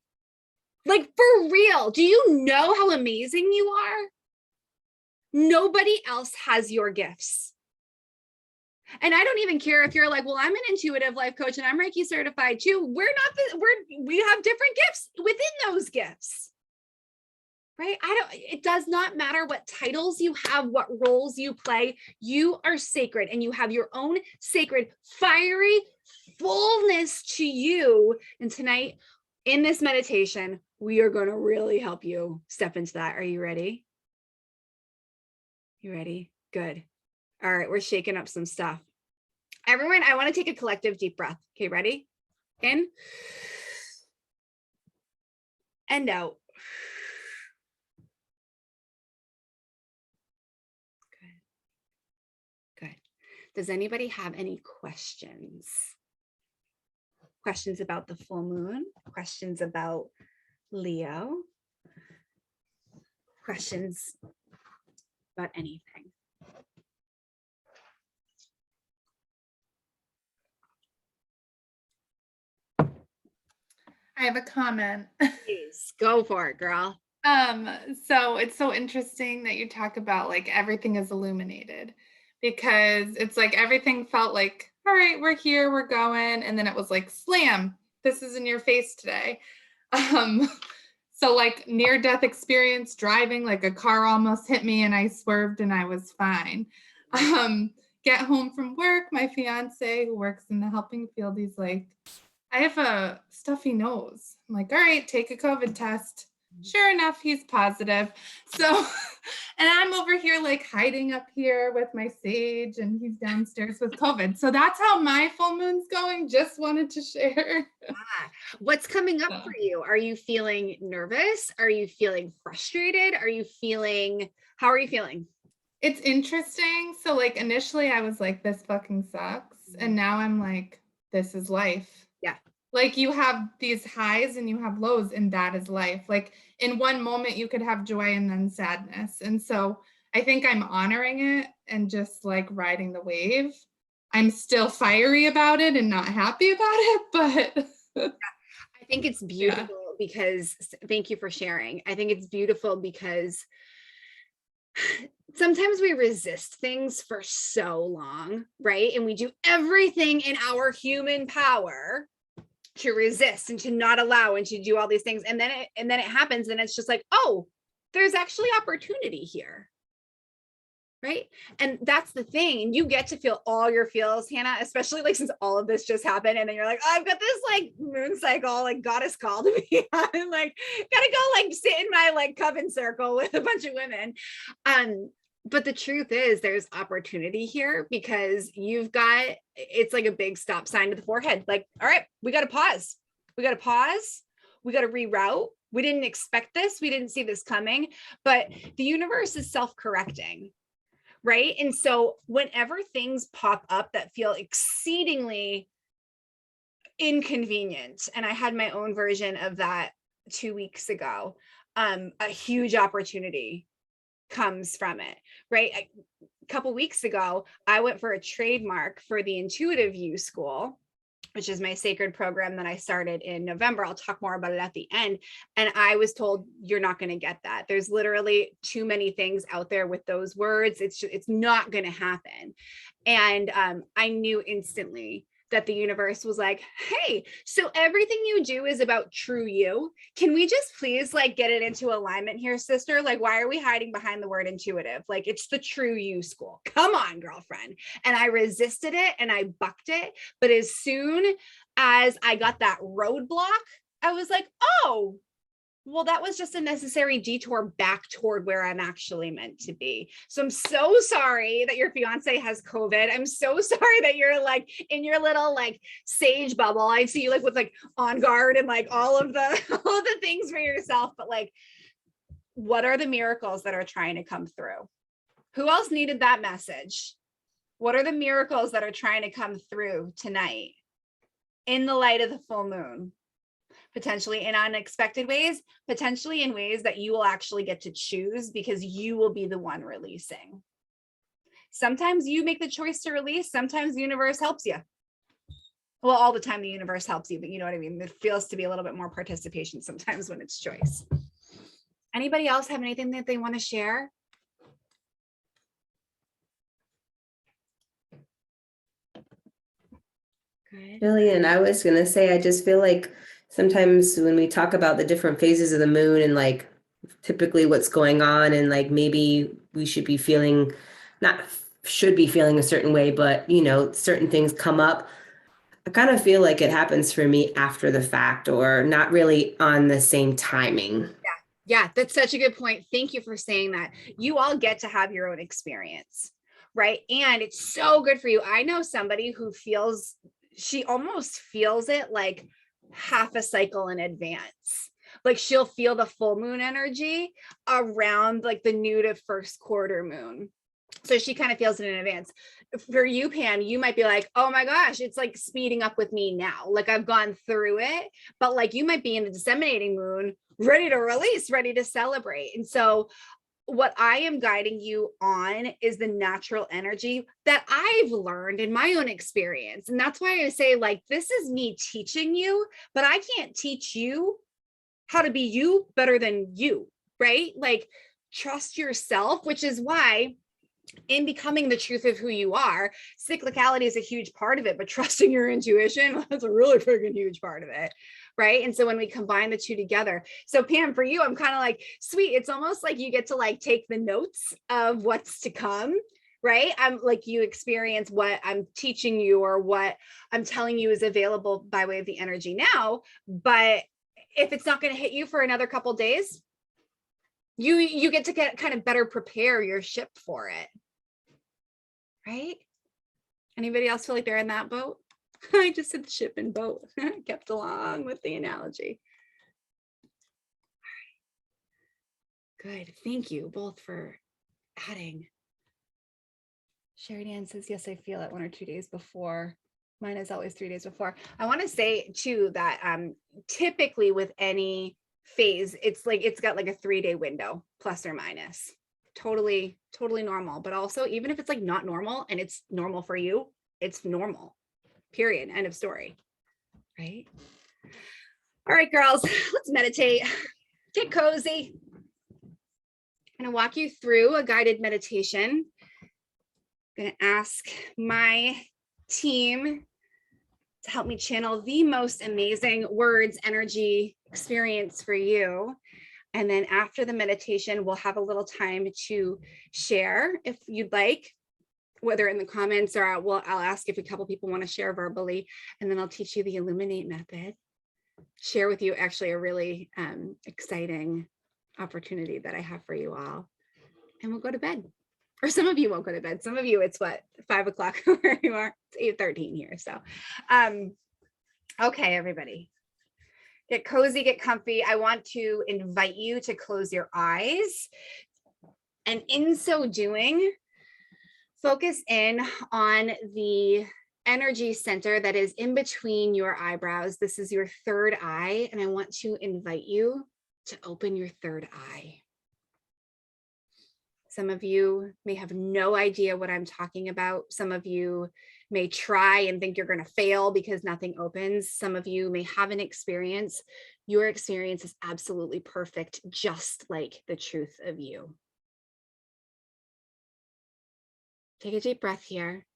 Like, for real. Do you know how amazing you are? Nobody else has your gifts. And I don't even care if you're like, well, I'm an intuitive life coach and I'm Reiki certified too. We have different gifts within those gifts. Right? It does not matter what titles you have, what roles you play. You are sacred and you have your own sacred, fiery fullness to you. And tonight in this meditation, we are going to really help you step into that. Are you ready? You ready? Good. All right. We're shaking up some stuff. Everyone, I want to take a collective deep breath. Okay, ready? In and out. Good. Does anybody have any questions? Questions about the full moon? Questions about Leo? Questions about anything? I have a comment. Please go for it, girl. So it's so interesting that you talk about like everything is illuminated, because it's like everything felt like, all right, we're here, we're going, and then it was like, slam, this is in your face today. So like near-death experience driving, like a car almost hit me and I swerved and I was fine. Get home from work, my fiance who works in the helping field, he's like, I have a stuffy nose. I'm like, all right, take a COVID test. Sure enough, he's positive. So, and I'm over here like hiding up here with my sage and he's downstairs with COVID. So that's how my full moon's going. Just wanted to share. What's coming up for you? Are you feeling nervous? Are you feeling frustrated? How are you feeling? It's interesting. So like initially I was like, this fucking sucks. And now I'm like, this is life. Yeah. Like you have these highs and you have lows, and that is life. Like in one moment you could have joy and then sadness. And so I think I'm honoring it and just like riding the wave. I'm still fiery about it and not happy about it, but I think it's beautiful because, thank you for sharing. I think it's beautiful because sometimes we resist things for so long, right? And we do everything in our human power to resist and to not allow and to do all these things. And then it happens and it's just like, oh, there's actually opportunity here. Right. And that's the thing. And you get to feel all your feels, Hannah, especially like since all of this just happened. And then you're like, oh, I've got this like moon cycle, like goddess call to be on, like gotta go like sit in my like coven circle with a bunch of women. But the truth is there's opportunity here because it's like a big stop sign to the forehead. Like, all right, we got to pause. We got to reroute. We didn't expect this. We didn't see this coming, but the universe is self-correcting, right? And so whenever things pop up that feel exceedingly inconvenient, and I had my own version of that 2 weeks ago, a huge opportunity comes from it, right? A couple weeks ago, I went for a trademark for the Intuitive You School, which is my sacred program that I started in November. I'll talk more about it at the end. And I was told, you're not going to get that. There's literally too many things out there with those words. It's not going to happen. And I knew instantly that the universe was like, hey, so everything you do is about true you. Can we just please like get it into alignment here, sister? Like, why are we hiding behind the word intuitive? Like, it's the true you school. Come on, girlfriend. And I resisted it and I bucked it. But as soon as I got that roadblock, I was like, oh, well, that was just a necessary detour back toward where I'm actually meant to be. So I'm so sorry that your fiance has COVID. I'm so sorry that you're like in your little like sage bubble. I see you like with like On Guard and like all of the things for yourself. But like, what are the miracles that are trying to come through? Who else needed that message? What are the miracles that are trying to come through tonight in the light of the full moon? Potentially in unexpected ways, potentially in ways that you will actually get to choose because you will be the one releasing. Sometimes you make the choice to release, sometimes the universe helps you. Well, all the time the universe helps you, but you know what I mean? It feels to be a little bit more participation sometimes when it's choice. Anybody else have anything that they want to share? Good. Jillian, I was going to say, I just feel like sometimes when we talk about the different phases of the moon and like typically what's going on and like maybe we should be feeling, not should be feeling a certain way, but you know, certain things come up. I kind of feel like it happens for me after the fact or not really on the same timing. Yeah, that's such a good point. Thank you for saying that. You all get to have your own experience, right? And it's so good for you. I know somebody who she almost feels it like half a cycle in advance. Like she'll feel the full moon energy around like the new to first quarter moon. So she kind of feels it in advance. For you, Pam, you might be like, oh my gosh, it's like speeding up with me now. Like I've gone through it, but like you might be in the disseminating moon, ready to release, ready to celebrate. And so what I am guiding you on is the natural energy that I've learned in my own experience. And that's why I say, like, this is me teaching you, but I can't teach you how to be you better than you, right? Like, trust yourself, which is why in becoming the truth of who you are, cyclicality is a huge part of it, but trusting your intuition, that's a really freaking huge part of it. Right. And so when we combine the two together, so Pam, for you, I'm kind of like, sweet. It's almost like you get to like take the notes of what's to come. Right. I'm like, you experience what I'm teaching you or what I'm telling you is available by way of the energy now. But if it's not going to hit you for another couple of days, you get to get kind of better prepare your ship for it. Right. Anybody else feel like they're in that boat? I just said ship and boat. Kept along with the analogy. All right. Good. Thank you both for adding. Sherry Ann says, yes, I feel it 1 or 2 days before. Mine is always 3 days before. I want to say too that typically with any phase, it's got like a 3-day window, plus or minus. Totally normal. But also, even if it's like not normal and it's normal for you, it's normal. Period. End of story. Right? All right, girls, let's meditate. Get cozy. I'm going to walk you through a guided meditation. I'm going to ask my team to help me channel the most amazing words, energy, experience for you. And then after the meditation, we'll have a little time to share if you'd like, whether in the comments or I'll ask if a couple people want to share verbally, and then I'll teach you the Illuminate method, share with you actually a really exciting opportunity that I have for you all, and we'll go to bed. Or some of you won't go to bed. Some of you, it's what, 5 o'clock where you are. It's 8:13 here. So, okay, everybody. Get cozy, get comfy. I want to invite you to close your eyes. And in so doing, focus in on the energy center that is in between your eyebrows. This is your third eye, and I want to invite you to open your third eye. Some of you may have no idea what I'm talking about. Some of you may try and think you're going to fail because nothing opens. Some of you may have an experience. Your experience is absolutely perfect, just like the truth of you. Take a deep breath here.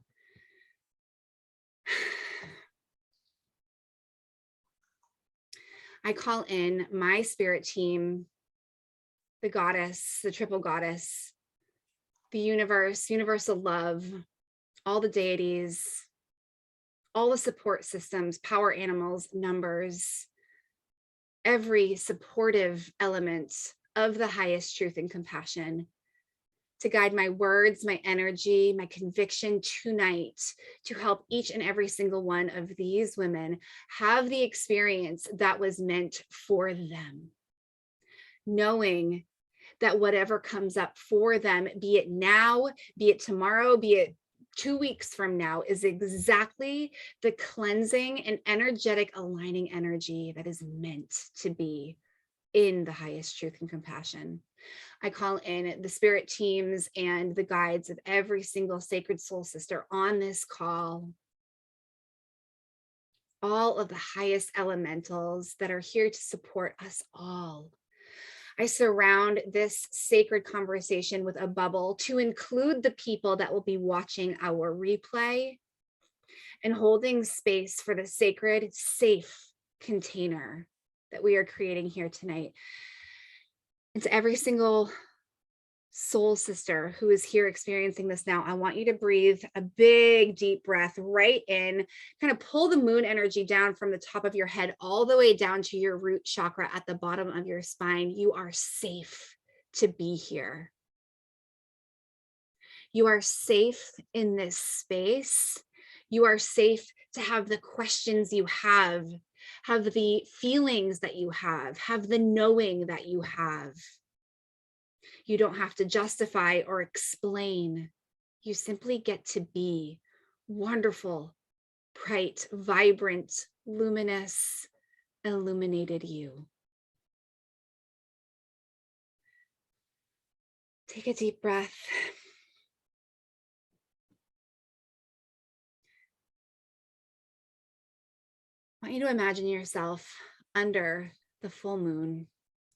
I call in my spirit team, the goddess, the triple goddess, the universe, universal love, all the deities, all the support systems, power animals, numbers, every supportive element of the highest truth and compassion to guide my words, my energy, my conviction tonight to help each and every single one of these women have the experience that was meant for them. Knowing that whatever comes up for them, be it now, be it tomorrow, be it 2 weeks from now, is exactly the cleansing and energetic aligning energy that is meant to be in the highest truth and compassion. I call in the spirit teams and the guides of every single sacred soul sister on this call. All of the highest elementals that are here to support us all. I surround this sacred conversation with a bubble to include the people that will be watching our replay and holding space for the sacred, safe container that we are creating here tonight. And to every single soul sister who is here experiencing this now, I want you to breathe a big, deep breath right in, kind of pull the moon energy down from the top of your head all the way down to your root chakra at the bottom of your spine. You are safe to be here. You are safe in this space. You are safe to have the questions you have the feelings that you have the knowing that you have. You don't have to justify or explain. You simply get to be wonderful, bright, vibrant, luminous, illuminated you. Take a deep breath. I want you to imagine yourself under the full moon,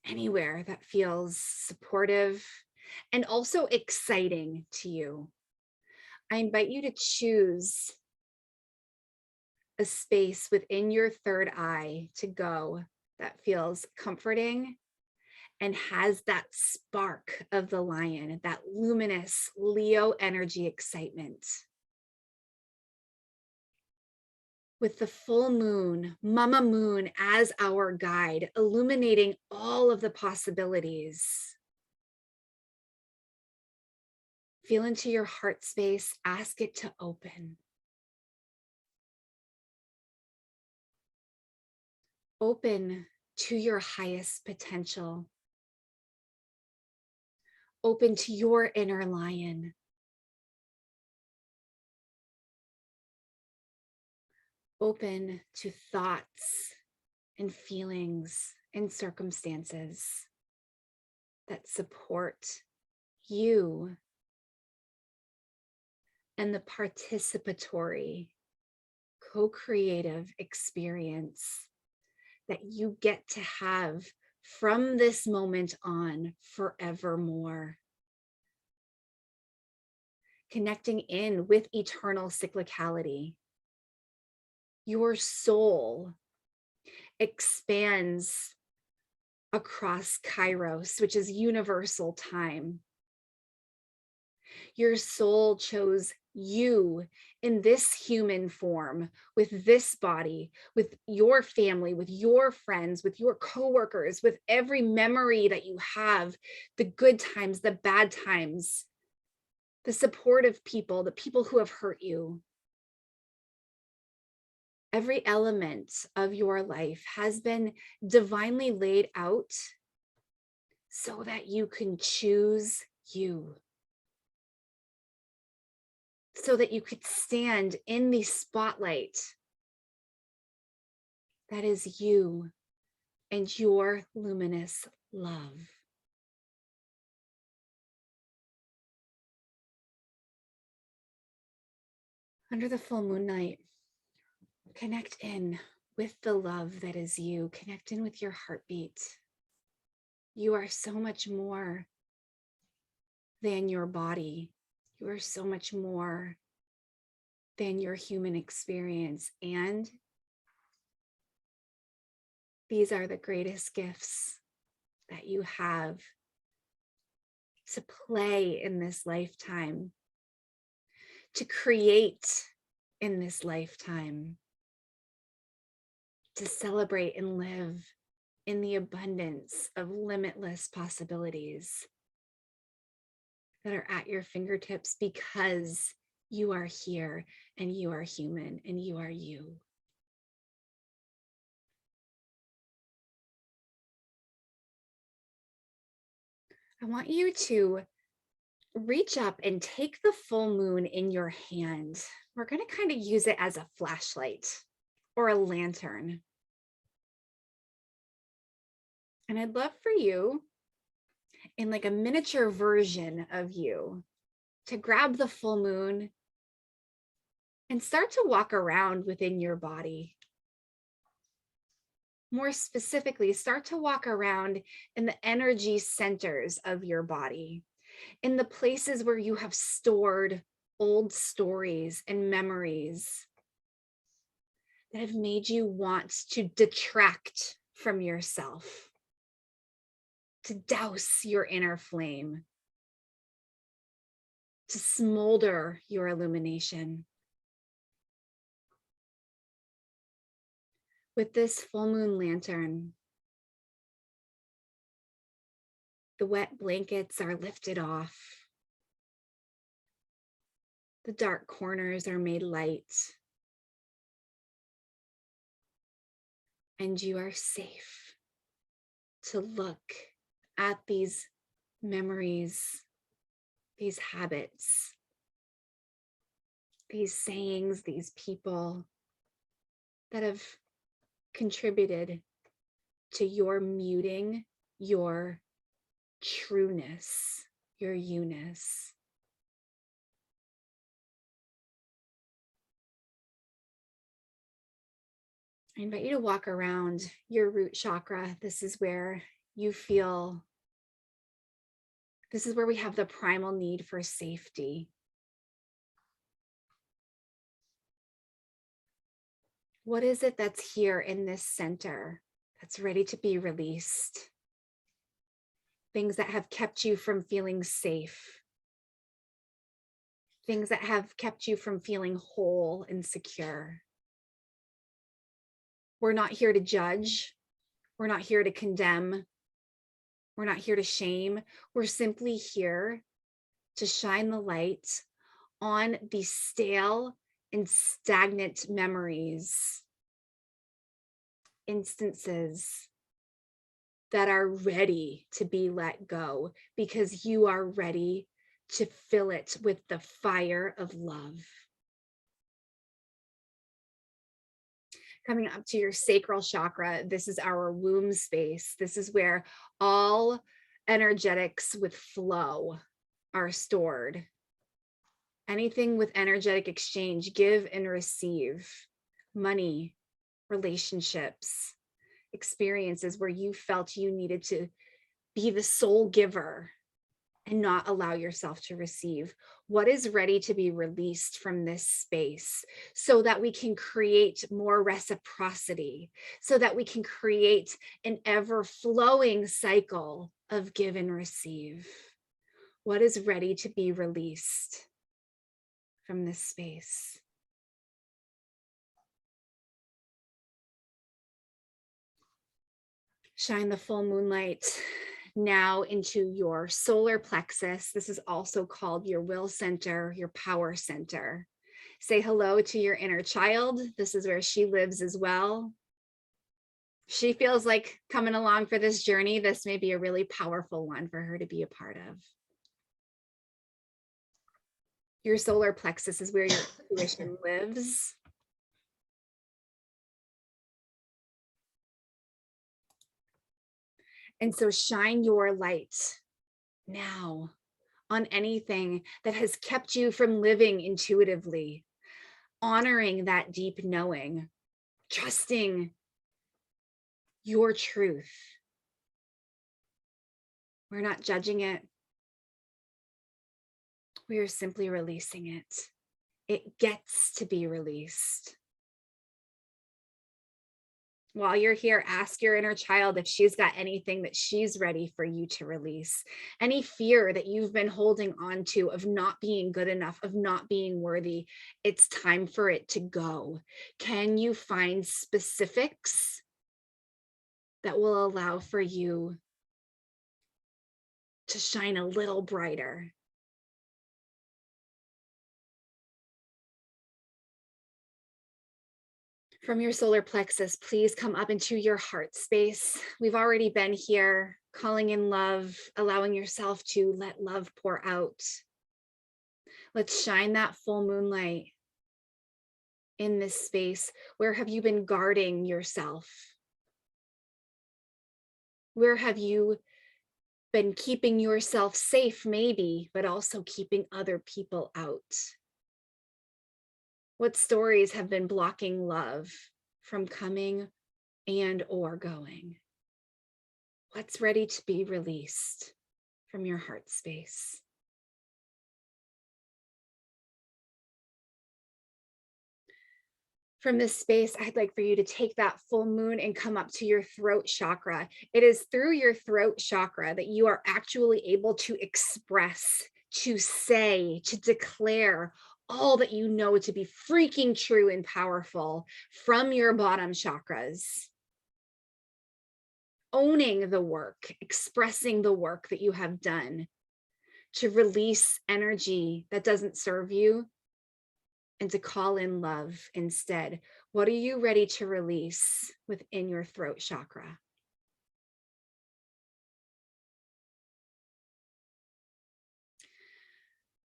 anywhere that feels supportive and also exciting to you. I invite you to choose a space within your third eye to go that feels comforting and has that spark of the lion, that luminous Leo energy excitement. With the full moon, Mama Moon as our guide, illuminating all of the possibilities. Feel into your heart space, ask it to open. Open to your highest potential. Open to your inner lion. Open to thoughts and feelings and circumstances that support you and the participatory, co-creative experience that you get to have from this moment on forevermore. Connecting in with eternal cyclicality. Your soul expands across Kairos, which is universal time. Your soul chose you in this human form, with this body, with your family, with your friends, with your coworkers, with every memory that you have, the good times, the bad times, the supportive people, the people who have hurt you. every element of your life has been divinely laid out so that you can choose you, so that you could stand in the spotlight that is you and your luminous love. Under the full moon night, connect in with the love that is you. Connect in with your heartbeat. You are so much more than your body. You are so much more than your human experience. And these are the greatest gifts that you have to play in this lifetime, to create in this lifetime, to celebrate and live in the abundance of limitless possibilities that are at your fingertips because you are here and you are human and you are you. I want you to reach up and take the full moon in your hand. We're going to kind of use it as a flashlight or a lantern. And I'd love for you, in like a miniature version of you, to grab the full moon and start to walk around within your body. More specifically, start to walk around in the energy centers of your body, in the places where you have stored old stories and memories that have made you want to detract from yourself, to douse your inner flame, to smolder your illumination. With this full moon lantern, the wet blankets are lifted off. The dark corners are made light. And you are safe to look at these memories, these habits, these sayings, these people that have contributed to your muting your trueness, your you-ness. I invite you to walk around your root chakra. This is where you feel, this is where we have the primal need for safety. What is it that's here in this center that's ready to be released? Things that have kept you from feeling safe. Things that have kept you from feeling whole and secure. We're not here to judge. We're not here to condemn. We're not here to shame. We're simply here to shine the light on the stale and stagnant memories, instances that are ready to be let go because you are ready to fill it with the fire of love. Coming up to your sacral chakra, this is our womb space. This is where all energetics with flow are stored. Anything with energetic exchange, give and receive, money, relationships, experiences where you felt you needed to be the sole giver and not allow yourself to receive. What is ready to be released from this space so that we can create more reciprocity, so that we can create an ever-flowing cycle of give and receive? What is ready to be released from this space? Shine the full moonlight now into your solar plexus. This is also called your will center, your power center. Say hello to your inner child. This is where she lives as well. She feels like coming along for this journey. This may be a really powerful one for her to be a part of. Your solar plexus is where your intuition lives. And so shine your light now on anything that has kept you from living intuitively, honoring that deep knowing, trusting your truth. We're not judging it. We are simply releasing it. It gets to be released. While you're here, ask your inner child if she's got anything that she's ready for you to release. Any fear that you've been holding on to of not being good enough, of not being worthy, it's time for it to go. Can you find specifics that will allow for you to shine a little brighter? From your solar plexus, please come up into your heart space. We've already been here, calling in love, allowing yourself to let love pour out. Let's shine that full moonlight in this space. Where have you been guarding yourself? Where have you been keeping yourself safe, maybe, but also keeping other people out? What stories have been blocking love from coming and or going? What's ready to be released from your heart space? From this space, I'd like for you to take that full moon and come up to your throat chakra. It is through your throat chakra that you are actually able to express, to say, to declare all that you know to be freaking true and powerful from your bottom chakras. Owning the work, expressing the work that you have done to release energy that doesn't serve you and to call in love instead. What are you ready to release within your throat chakra?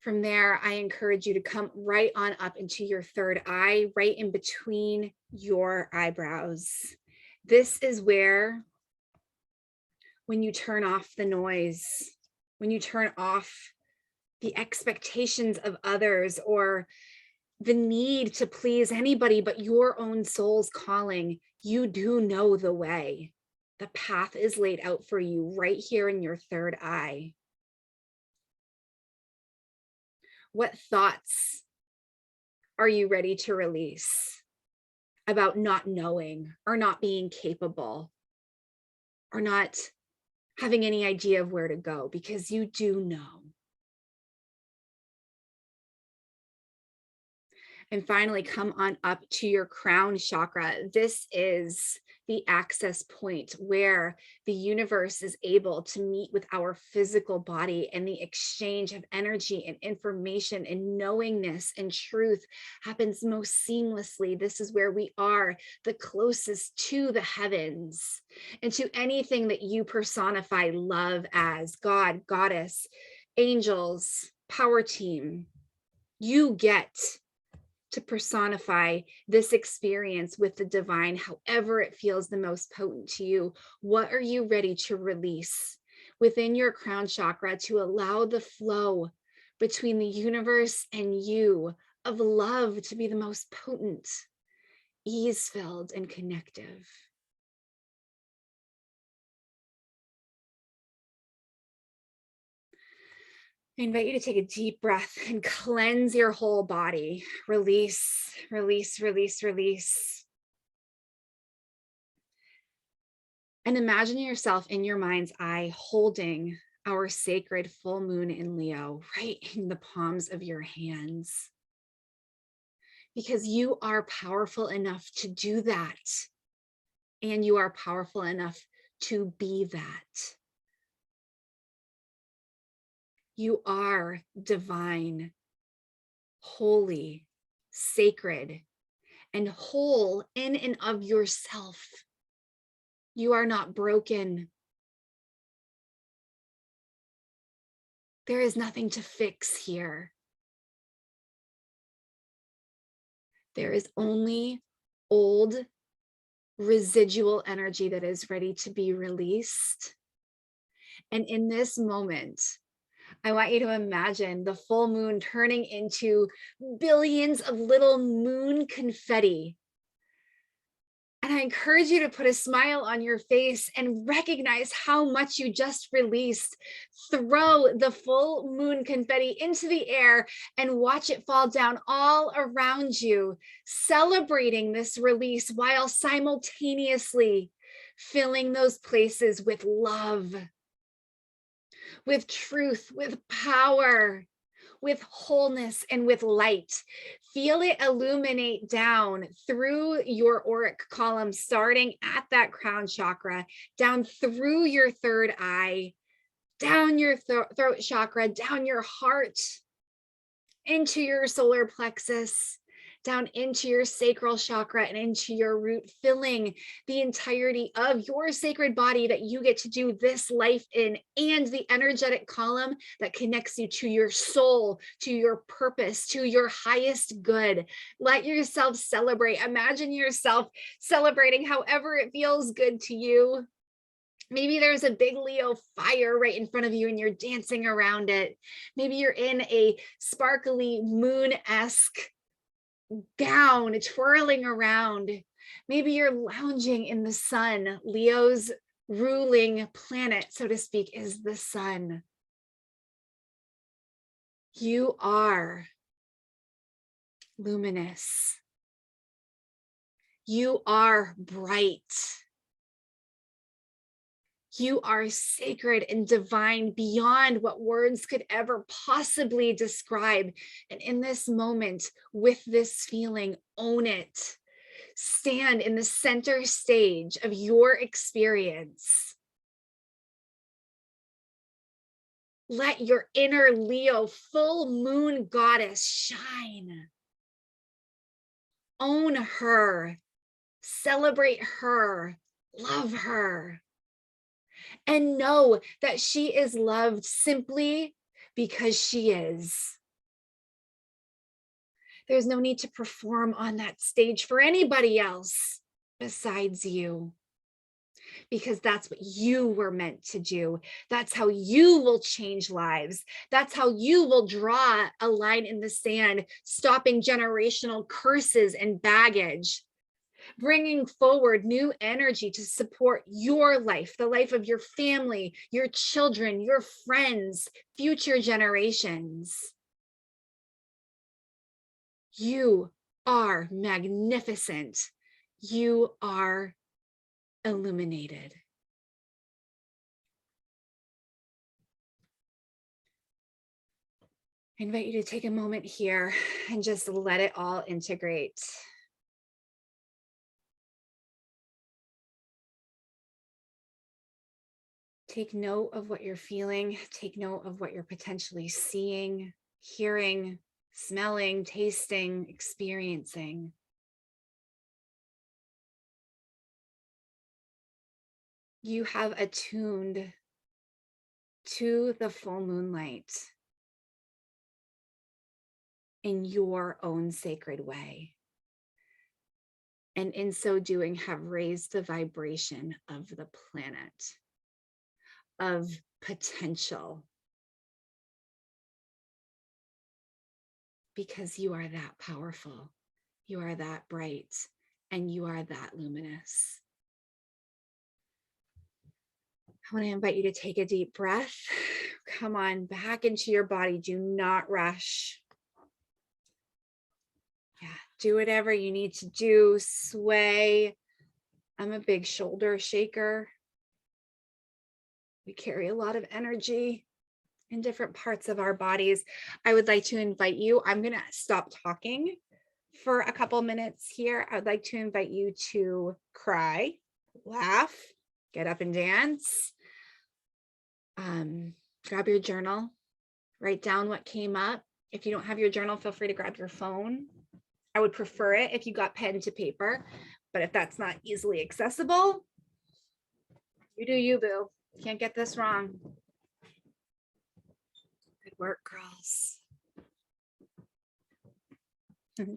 From there, I encourage you to come right on up into your third eye, right in between your eyebrows. This is where, when you turn off the noise, when you turn off the expectations of others or the need to please anybody but your own soul's calling, you do know the way. The path is laid out for you right here in your third eye. What thoughts are you ready to release about not knowing or not being capable or not having any idea of where to go? Because you do know. And finally, come on up to your crown chakra. This is the access point where the universe is able to meet with our physical body, and the exchange of energy and information and knowingness and truth happens most seamlessly. This is where we are the closest to the heavens and to anything that you personify love as: God, goddess, angels, power team. You get to personify this experience with the divine, however it feels the most potent to you. What are you ready to release within your crown chakra to allow the flow between the universe and you of love to be the most potent, ease-filled, and connective? I invite you to take a deep breath and cleanse your whole body. Release, release, release, release. And imagine yourself in your mind's eye holding our sacred full moon in Leo right in the palms of your hands. Because you are powerful enough to do that. And you are powerful enough to be that. You are divine, holy, sacred, and whole in and of yourself. You are not broken. There is nothing to fix here. There is only old residual energy that is ready to be released. And in this moment, I want you to imagine the full moon turning into billions of little moon confetti. And I encourage you to put a smile on your face and recognize how much you just released. Throw the full moon confetti into the air and watch it fall down all around you, celebrating this release while simultaneously filling those places with love, with truth, with power, with wholeness, and with light. Feel it illuminate down through your auric column, starting at that crown chakra, down through your third eye, down your throat chakra, down your heart, into your solar plexus, down into your sacral chakra and into your root, filling the entirety of your sacred body that you get to do this life in, and the energetic column that connects you to your soul, to your purpose, to your highest good. Let yourself celebrate. Imagine yourself celebrating however it feels good to you. Maybe there's a big Leo fire right in front of you and you're dancing around it. Maybe you're in a sparkly moon-esque gown twirling around. Maybe you're lounging in the sun. Leo's ruling planet, so to speak, is the sun. You are luminous. You are bright. You are sacred and divine beyond what words could ever possibly describe. And in this moment, with this feeling, own it. Stand in the center stage of your experience. Let your inner Leo full moon goddess shine. Own her. Celebrate her. Love her. And know that she is loved simply because she is. There's no need to perform on that stage for anybody else besides you, because that's what you were meant to do. That's how you will change lives. That's how you will draw a line in the sand, stopping generational curses and baggage, bringing forward new energy to support your life, the life of your family, your children, your friends, future generations. You are magnificent. You are illuminated. I invite you to take a moment here and just let it all integrate. Take note of what you're feeling. Take note of what you're potentially seeing, hearing, smelling, tasting, experiencing. You have attuned to the full moonlight in your own sacred way. And in so doing, have raised the vibration of the planet, of potential, because you are that powerful, you are that bright, and you are that luminous. I want to invite you to take a deep breath. Come on back into your body. Do not rush. Yeah, do whatever you need to do. Sway. I'm a big shoulder shaker. We carry a lot of energy in different parts of our bodies. I would like to invite you, I'm going to stop talking for a couple minutes here. I would like to invite you to cry, laugh, get up and dance. Grab your journal, write down what came up. If you don't have your journal, feel free to grab your phone. I would prefer it if you got pen to paper, but if that's not easily accessible, you do you, boo. Can't get this wrong. Good work, girls.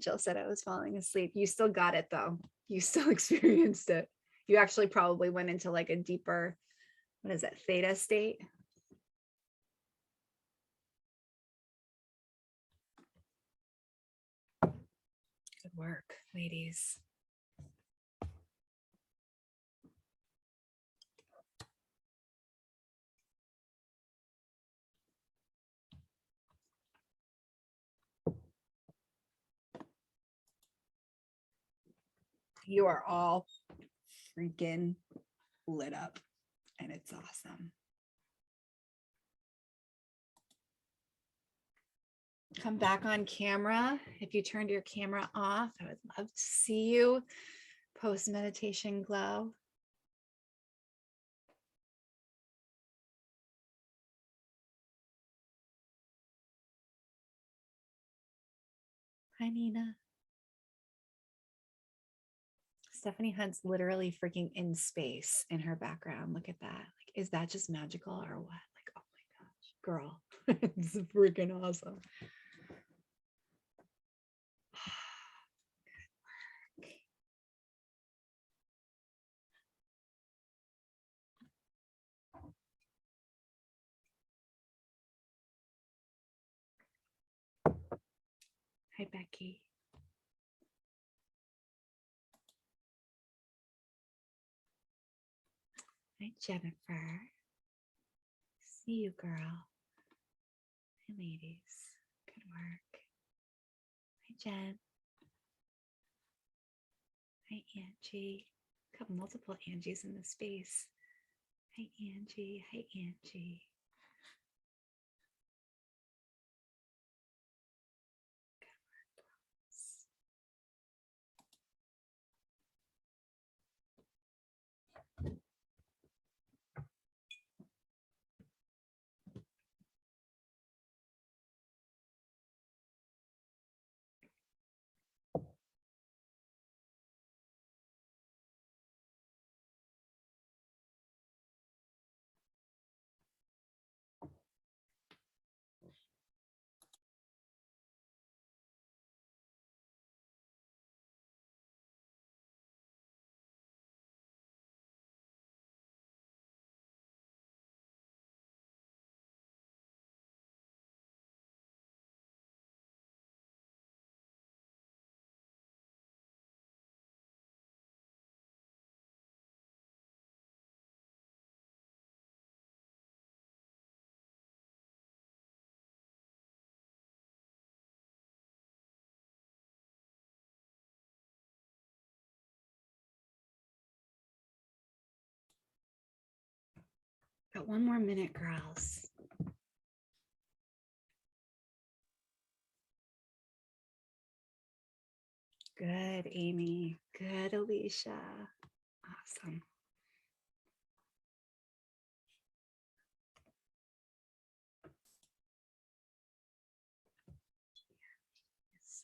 Jill said I was falling asleep. You still got it though. You still experienced it. You actually probably went into like a deeper, what is it, theta state? Good work, ladies. You are all freaking lit up and it's awesome. Come back on camera. If you turned your camera off, I would love to see you post meditation glow. Hi, Nina. Stephanie Hunt's literally freaking in space in her background. Look at that. Like, is that just magical or what? Like, oh my gosh, girl, it's freaking awesome. Hi, Becky. Hi, Jennifer. See you, girl. Hi, ladies. Good work. Hi, Jen. Hi, Angie. Got multiple Angies in the space. Hi, Angie. Hi, Angie. Got one more minute, girls. Good, Amy. Good, Alicia. Awesome. Yes.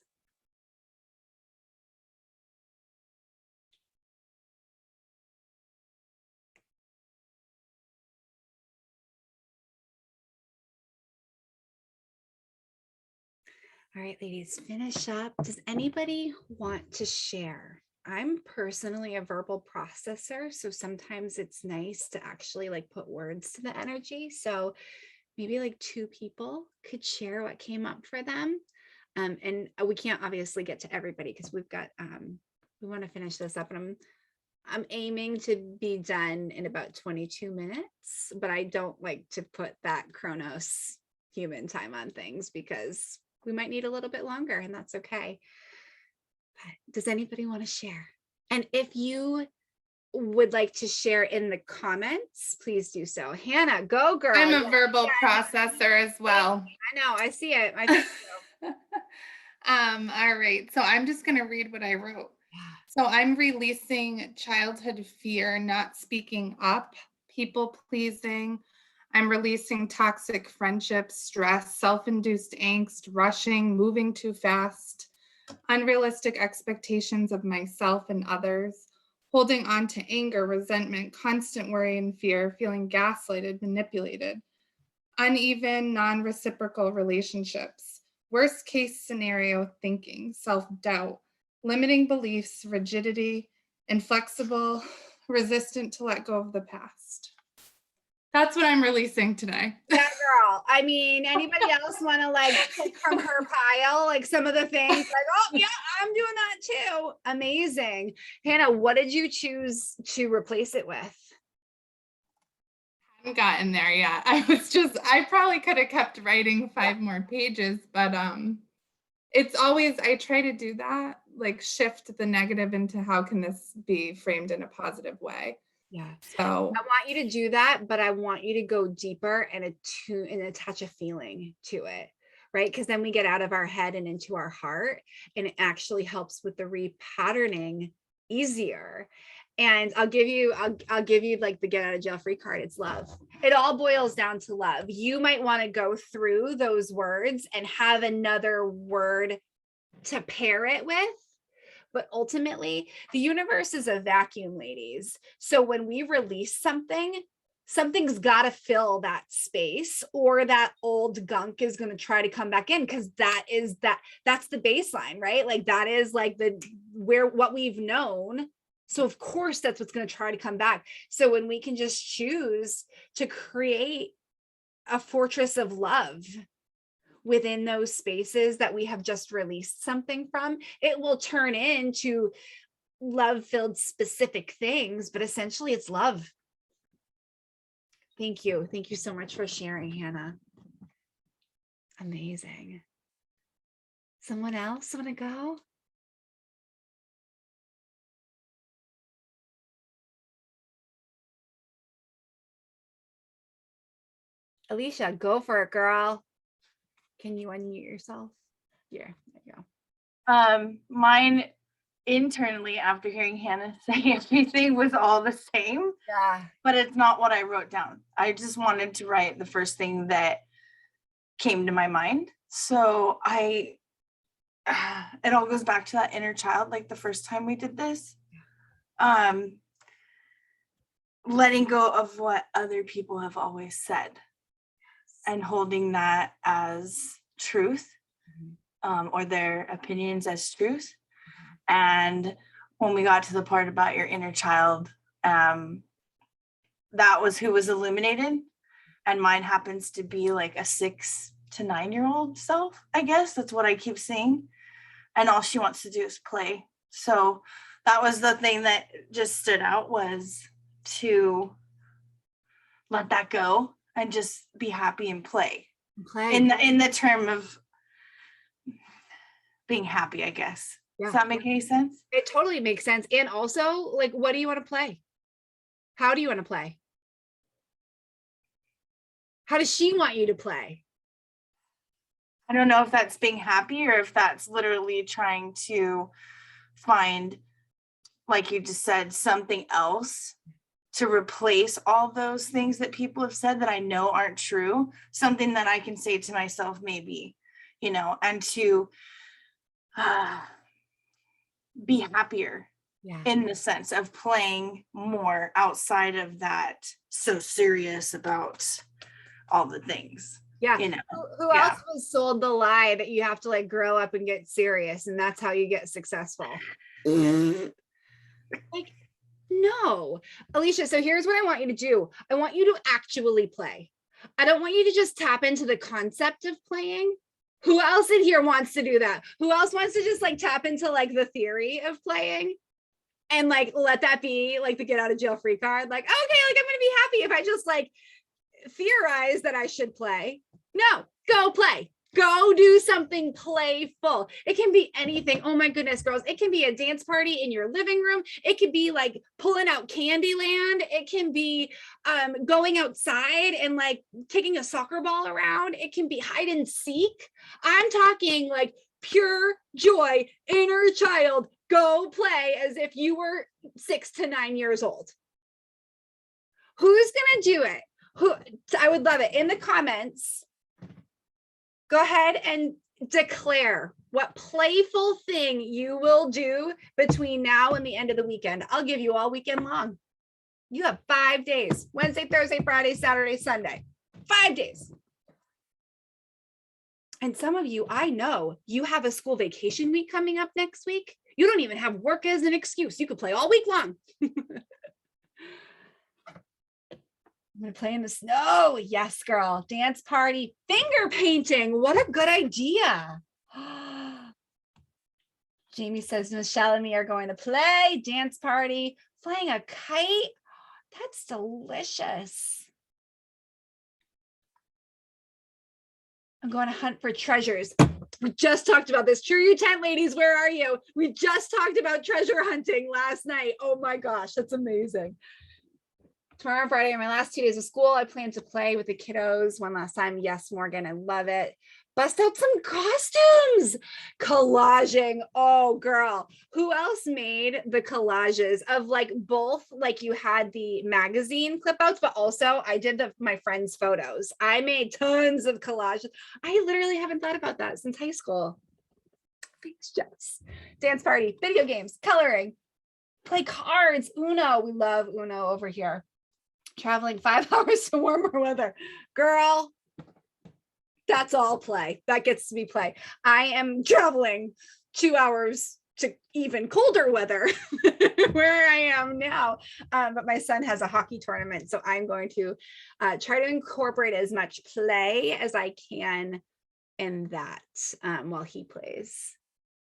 All right, ladies, finish up. Does anybody want to share? I'm personally a verbal processor, so sometimes it's nice to actually like put words to the energy. So maybe like 2 people could share what came up for them. And we can't obviously get to everybody because we've got, we want to finish this up, and I'm aiming to be done in about 22 minutes, but I don't like to put that Chronos human time on things because we might need a little bit longer, and that's okay. But does anybody want to share? And if you would like to share in the comments, please do so. Hannah, go girl. I'm a verbal processor as well. I know, I see it. I think so. All right, so I'm just going to read what I wrote. So I'm releasing childhood fear, not speaking up, people pleasing. I'm releasing toxic friendships, stress, self-induced angst, rushing, moving too fast, unrealistic expectations of myself and others, holding on to anger, resentment, constant worry and fear, feeling gaslighted, manipulated, uneven, non-reciprocal relationships, worst case scenario thinking, self-doubt, limiting beliefs, rigidity, inflexible, resistant to let go of the past. That's what I'm releasing today. Yeah, girl. I mean, anybody else want to like pick from her pile, like some of the things like, oh yeah, I'm doing that too. Amazing. Hannah, what did you choose to replace it with? Haven't gotten there yet. I probably could have kept writing 5 more pages, but it's always, I try to do that, like shift the negative into how can this be framed in a positive way. Yeah. So I want you to do that, but I want you to go deeper and attune and attach a feeling to it, right? Because then we get out of our head and into our heart, and it actually helps with the repatterning easier. And I'll give you like the get out of jail free card. It's love. It all boils down to love. You might want to go through those words and have another word to pair it with. But ultimately, the universe is a vacuum, ladies. So when we release something, something's got to fill that space, or that old gunk is going to try to come back in, because that's the baseline, right? Like that is like what we've known. So of course that's what's going to try to come back. So when we can just choose to create a fortress of love within those spaces that we have just released something from, it will turn into love-filled specific things, but essentially it's love. Thank you. Thank you so much for sharing, Hannah. Amazing. Someone else want to go? Alicia, go for it, girl. Can you unmute yourself? Yeah, there you go. Mine internally, after hearing Hannah say everything, was all the same. Yeah. But it's not what I wrote down. I just wanted to write the first thing that came to my mind. So it all goes back to that inner child, like the first time we did this. Letting go of what other people have always said and holding that as truth, or their opinions as truth. And when we got to the part about your inner child, that was who was illuminated. And mine happens to be like a 6 to 9-year-old self, I guess. That's what I keep seeing. And all she wants to do is play. So that was the thing that just stood out, was to let that go and just be happy and play. In the term of being happy, I guess. Yeah. Does that make any sense? It totally makes sense. And also, like, what do you want to play? How do you want to play? How does she want you to play? I don't know if that's being happy or if that's literally trying to find, like you just said, something else to replace all those things that people have said that I know aren't true. Something that I can say to myself, maybe, and to be happier. Yeah. In the sense of playing more outside of that, so serious about all the things. Yeah. Who else was sold the lie that you have to like grow up and get serious and that's how you get successful? Like, no, Alicia. So here's what I want you to do. I want you to actually play. I don't want you to just tap into the concept of playing. Who else in here wants to do that? Who else wants to just like tap into like the theory of playing and like let that be like the get out of jail free card? Like, okay, like I'm going to be happy if I just like theorize that I should play. No, go play. Go do something playful. It can be anything. Oh my goodness, girls. It can be a dance party in your living room. It could be like pulling out Candyland. It can be going outside and like kicking a soccer ball around. It can be hide and seek. I'm talking like pure joy, inner child. Go play as if you were 6 to 9 years old. Who's going to do it? I would love it. In the comments, go ahead and declare what playful thing you will do between now and the end of the weekend. I'll give you all weekend long. You have 5 days, Wednesday, Thursday, Friday, Saturday, Sunday, 5 days. And some of you, I know you have a school vacation week coming up next week. You don't even have work as an excuse. You could play all week long. I'm going to play in the snow. Yes, girl. Dance party, finger painting. What a good idea. Jamie says Michelle and me are going to play dance party, flying a kite. That's delicious. I'm going to hunt for treasures. We just talked about this. True You Tent ladies, where are you? We just talked about treasure hunting last night. Oh my gosh, that's amazing. Tomorrow and Friday are my last 2 days of school. I plan to play with the kiddos one last time. Yes, Morgan, I love it. Bust out some costumes. Collaging. Oh, girl. Who else made the collages of like both? Like you had the magazine clip outs, but also I did my friends' photos. I made tons of collages. I literally haven't thought about that since high school. Thanks, Jess. Dance party, video games, coloring, play cards, Uno. We love Uno over here. Traveling 5 hours to warmer weather. Girl, that's all play. That gets to be play. I am traveling 2 hours to even colder weather where I am now. But my son has a hockey tournament, so I'm going to try to incorporate as much play as I can in that while he plays.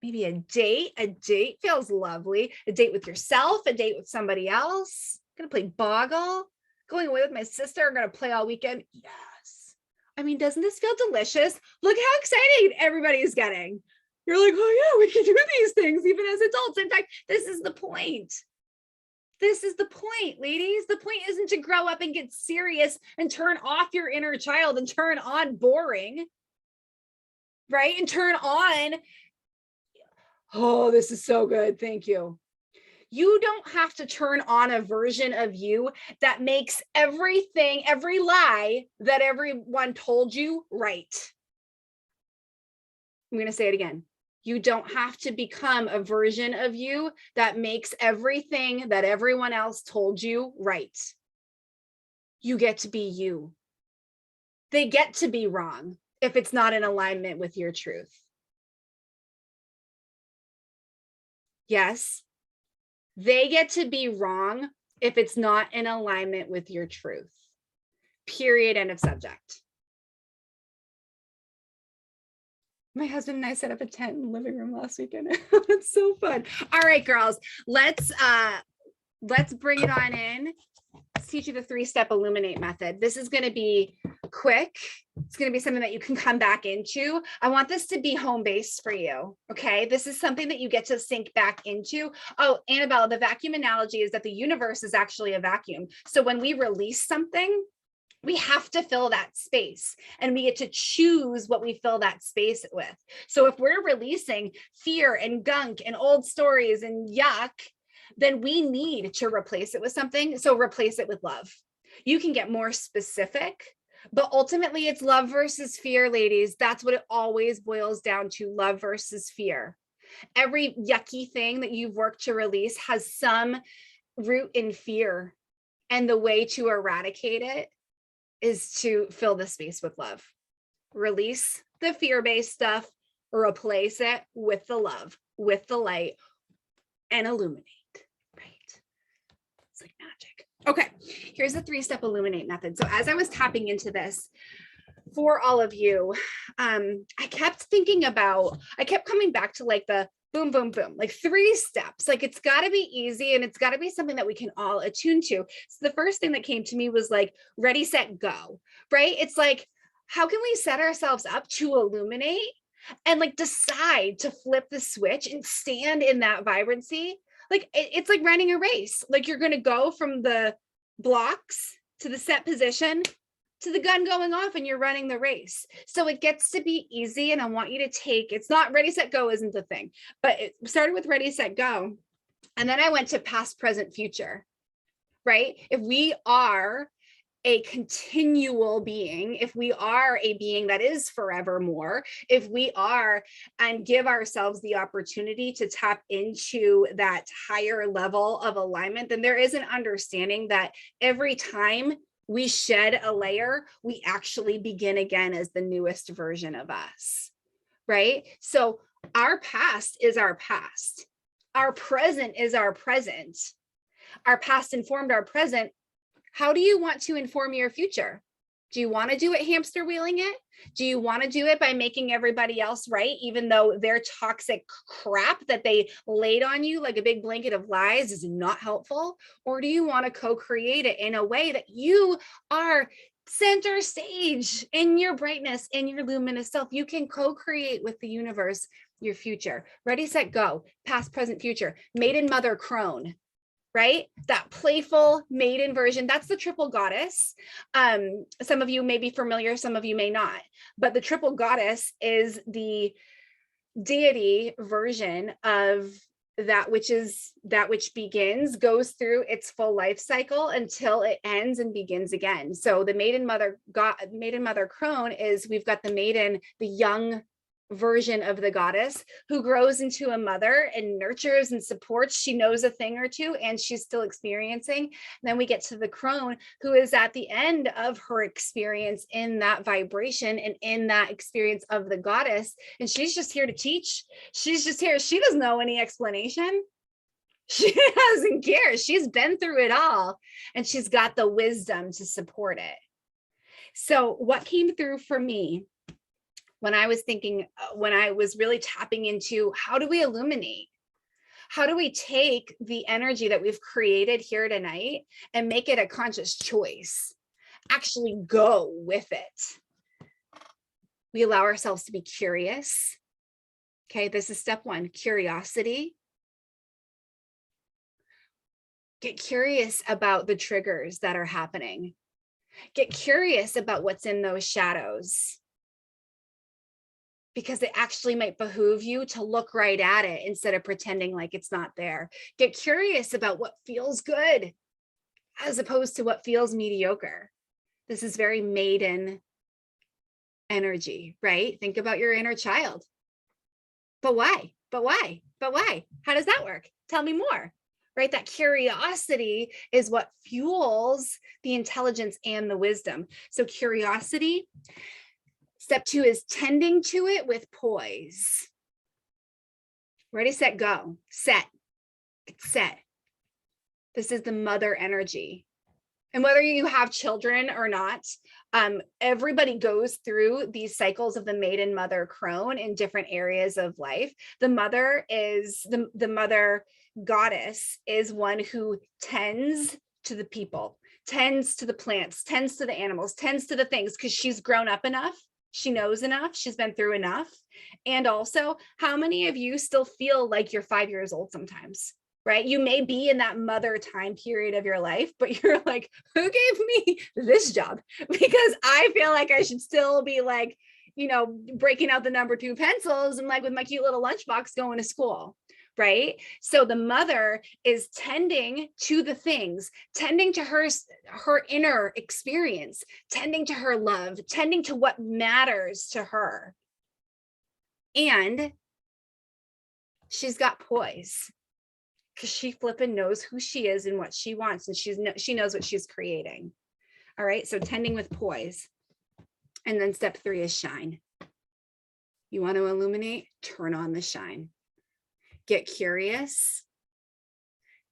Maybe a date. A date feels lovely. A date with yourself, a date with somebody else. Gonna play Boggle. Going away with my sister. I'm gonna play all weekend. Yes. I mean, doesn't this feel delicious? Look how excited everybody's getting. You're like, oh yeah, we can do these things even as adults. In fact, this is the point. This is the point, ladies. The point isn't to grow up and get serious and turn off your inner child and turn on boring, right? And turn on, oh, this is so good. Thank you. You don't have to turn on a version of you that makes everything, every lie that everyone told you right. I'm going to say it again. You don't have to become a version of you that makes everything that everyone else told you right. You get to be you. They get to be wrong if it's not in alignment with your truth. Yes. They get to be wrong if it's not in alignment with your truth. Period. End of subject. My husband and I set up a tent in the living room last weekend. It's so fun. All right, girls, let's bring it on in. Let's teach you the 3-step Illuminate method. This is going to be quick. It's going to be something that you can come back into. I want this to be home base for you. Okay. This is something that you get to sink back into. Oh, Annabelle, the vacuum analogy is that the universe is actually a vacuum. So when we release something, we have to fill that space and we get to choose what we fill that space with. So if we're releasing fear and gunk and old stories and yuck, then we need to replace it with something. So replace it with love. You can get more specific, but ultimately it's love versus fear, ladies. That's what it always boils down to, love versus fear. Every yucky thing that you've worked to release has some root in fear. And the way to eradicate it is to fill the space with love. Release the fear-based stuff, replace it with the love, with the light, and illuminate. Right? It's like magic. Okay, here's the 3-step Illuminate method. So as I was tapping into this for all of you, I kept coming back to like the boom, boom, boom, like 3 steps. Like it's got to be easy and it's got to be something that we can all attune to. So the first thing that came to me was like ready, set, go, right? It's like, how can we set ourselves up to illuminate and like decide to flip the switch and stand in that vibrancy? Like it's like running a race. Like you're going to go from the blocks to the set position to the gun going off and you're running the race. So it gets to be easy. And I want you to take, it's not ready, set, go isn't the thing, but it started with ready, set, go. And then I went to past, present, future, right? If we are a continual being, if we are a being that is forevermore, if we are and give ourselves the opportunity to tap into that higher level of alignment, then there is an understanding that every time we shed a layer, we actually begin again as the newest version of us, right? So our past is our past. Our present is our present. Our past informed our present. How do you want to inform your future? Do you want to do it hamster wheeling it? Do you want to do it by making everybody else right, even though their toxic crap that they laid on you like a big blanket of lies is not helpful? Or do you want to co-create it in a way that you are center stage in your brightness, in your luminous self? You can co-create with the universe your future. Ready, set, go. Past, present, future. Maiden, mother, crone. Right? That playful maiden version, that's the triple goddess. Some of you may be familiar, some of you may not, but the triple goddess is the deity version of that which begins, goes through its full life cycle until it ends and begins again. So the maiden mother crone is, we've got the maiden, the young version of the goddess who grows into a mother and nurtures and supports. She knows a thing or two and she's still experiencing. And then we get to the crone, who is at the end of her experience in that vibration and in that experience of the goddess. And she's just here to teach. She's just here. She doesn't know any explanation. She doesn't care. She's been through it all and she's got the wisdom to support it. So what came through for me when I was thinking, when I was really tapping into, how do we illuminate? How do we take the energy that we've created here tonight and make it a conscious choice? Actually go with it. We allow ourselves to be curious. Okay, this is step one, curiosity. Get curious about the triggers that are happening. Get curious about what's in those shadows, because it actually might behoove you to look right at it instead of pretending like it's not there. Get curious about what feels good as opposed to what feels mediocre. This is very maiden energy, right? Think about your inner child. But why? But why? But why? How does that work? Tell me more, right? That curiosity is what fuels the intelligence and the wisdom. So curiosity. Step two is tending to it with poise. Ready, set, go. Set. Set. This is the mother energy. And whether you have children or not, everybody goes through these cycles of the maiden, mother, crone in different areas of life. The mother is the mother goddess is one who tends to the people, tends to the plants, tends to the animals, tends to the things, because she's grown up enough. She knows enough. She's been through enough. And also, how many of you still feel like you're 5 years old sometimes, right? You may be in that mother time period of your life, but you're like, who gave me this job? Because I feel like I should still be like, you know, breaking out the number 2 pencils and like with my cute little lunchbox going to school. Right? So the mother is tending to the things, tending to her inner experience, tending to her love, tending to what matters to her. And she's got poise because she flipping knows who she is and what she wants. And she knows what she's creating. All right. So tending with poise. And then step 3 is shine. You want to illuminate? Turn on the shine. Get curious,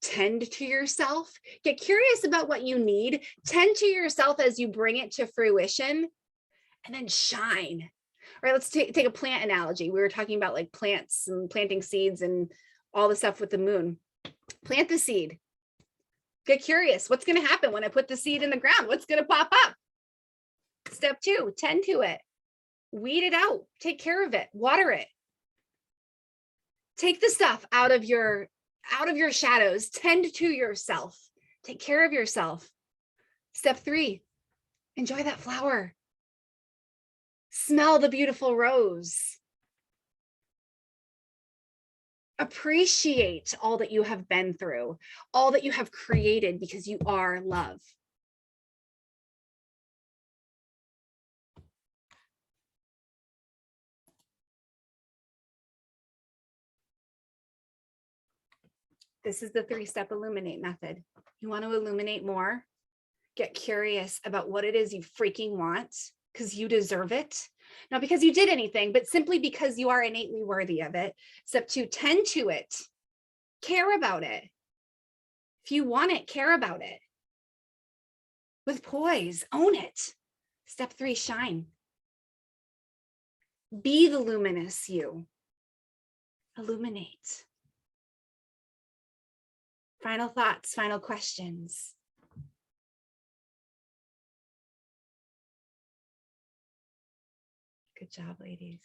tend to yourself, get curious about what you need, tend to yourself as you bring it to fruition, and then shine. All right, let's take a plant analogy. We were talking about like plants and planting seeds and all the stuff with the moon. Plant the seed. Get curious. What's going to happen when I put the seed in the ground? What's going to pop up? Step 2, tend to it. Weed it out. Take care of it. Water it. Take the stuff out of your shadows. Tend to yourself. Take care of yourself. Step 3, enjoy that flower. Smell the beautiful rose. Appreciate all that you have been through, all that you have created, because you are love. This is the 3-step Illuminate method. You want to illuminate more? Get curious about what it is you freaking want, because you deserve it. Not because you did anything, but simply because you are innately worthy of it. Step 2, tend to it. Care about it. If you want it, care about it. With poise, own it. Step 3, shine. Be the luminous you. Illuminate. Final thoughts, final questions. Good job, ladies.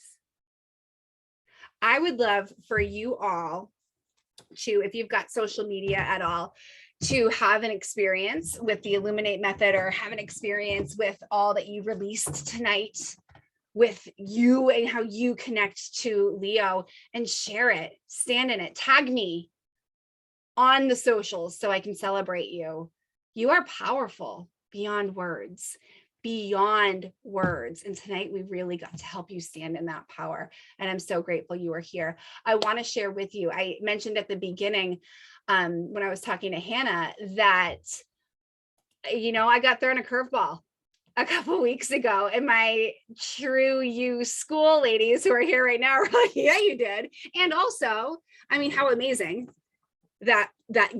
I would love for you all to, if you've got social media at all, to have an experience with the Illuminate method, or have an experience with all that you released tonight with you and how you connect to Leo, and share it, stand in it, tag me on the socials so I can celebrate you. You are powerful beyond words. Beyond words. And tonight we really got to help you stand in that power. And I'm so grateful you are here. I want to share with you, I mentioned at the beginning when I was talking to Hannah that, you know, I got thrown a curveball a couple weeks ago, and my True You school ladies who are here right now are like, yeah, you did. And also, I mean, how amazing that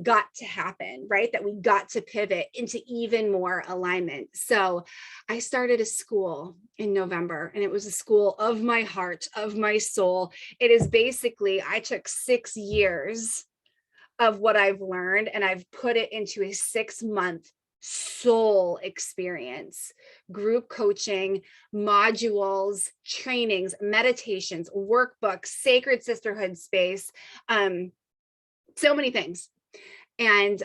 got to happen, right? That we got to pivot into even more alignment. So I started a school in November, and it was a school of my heart, of my soul. It is basically, I took 6 years of what I've learned, and I've put it into a 6-month soul experience, group coaching, modules, trainings, meditations, workbooks, sacred sisterhood space, so many things. And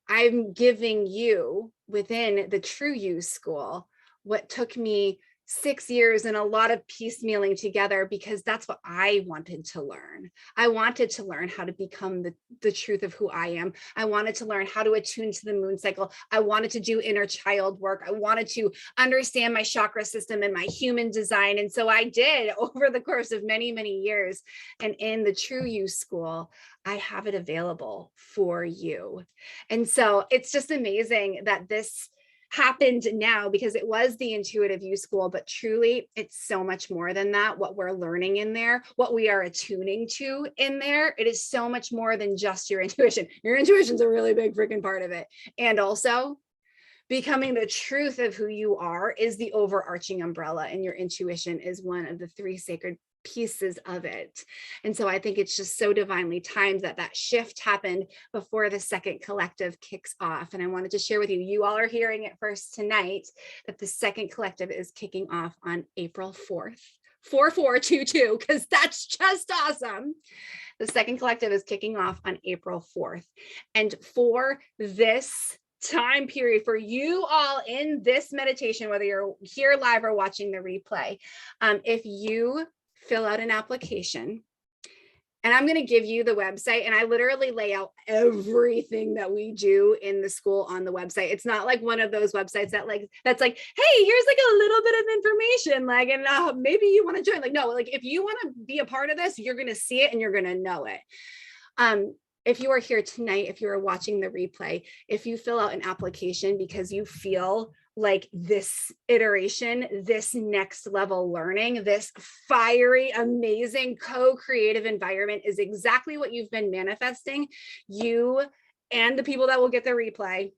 I'm giving you, within the True You school, what took me 6 years and a lot of piecemealing together, because that's what I wanted to learn. I wanted to learn how to become the truth of who I am. I wanted to learn how to attune to the moon cycle. I wanted to do inner child work. I wanted to understand my chakra system and my human design. And so I did over the course of many, many years. And in the True You school, I have it available for you. And so it's just amazing that this happened now, because it was the Intuitive You school, but truly it's so much more than that. What we're learning in there, what we are attuning to in there, it is so much more than just your intuition. Your intuition's a really big freaking part of it. And also becoming the truth of who you are is the overarching umbrella, and your intuition is one of the 3 sacred pieces of it. And so I think it's just so divinely timed that that shift happened before the second collective kicks off. And I wanted to share with you, you all are hearing it first tonight, that the second collective is kicking off on April 4th, 4422, because that's just awesome. The second collective is kicking off on April 4th. And for this time period, for you all in this meditation, whether you're here live or watching the replay, if you fill out an application, and I'm going to give you the website, and I literally lay out everything that we do in the school on the website. It's not like one of those websites that's like, hey, here's like a little bit of information, like, and maybe you want to join. Like, no, like if you want to be a part of this, you're going to see it and you're going to know it. If you are here tonight, if you are watching the replay, if you fill out an application because you feel like this iteration, this next level learning, this fiery, amazing co-creative environment is exactly what you've been manifesting, you and the people that will get the replay,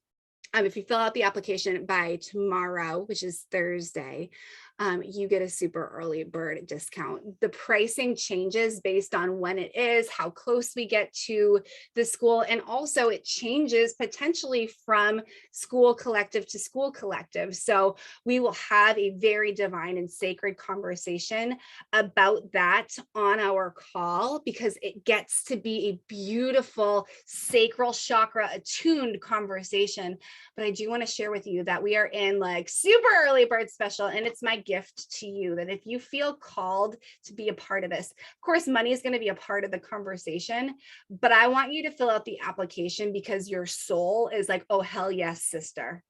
if you fill out the application by tomorrow, which is Thursday, you get a super early bird discount. The pricing changes based on when it is, how close we get to the school, and also it changes potentially from school collective to school collective. So we will have a very divine and sacred conversation about that on our call, because it gets to be a beautiful sacral chakra attuned conversation. But I do want to share with you that we are in like super early bird special, and it's my gift to you that if you feel called to be a part of this, of course, money is going to be a part of the conversation, but I want you to fill out the application because your soul is like, oh, hell yes, sister.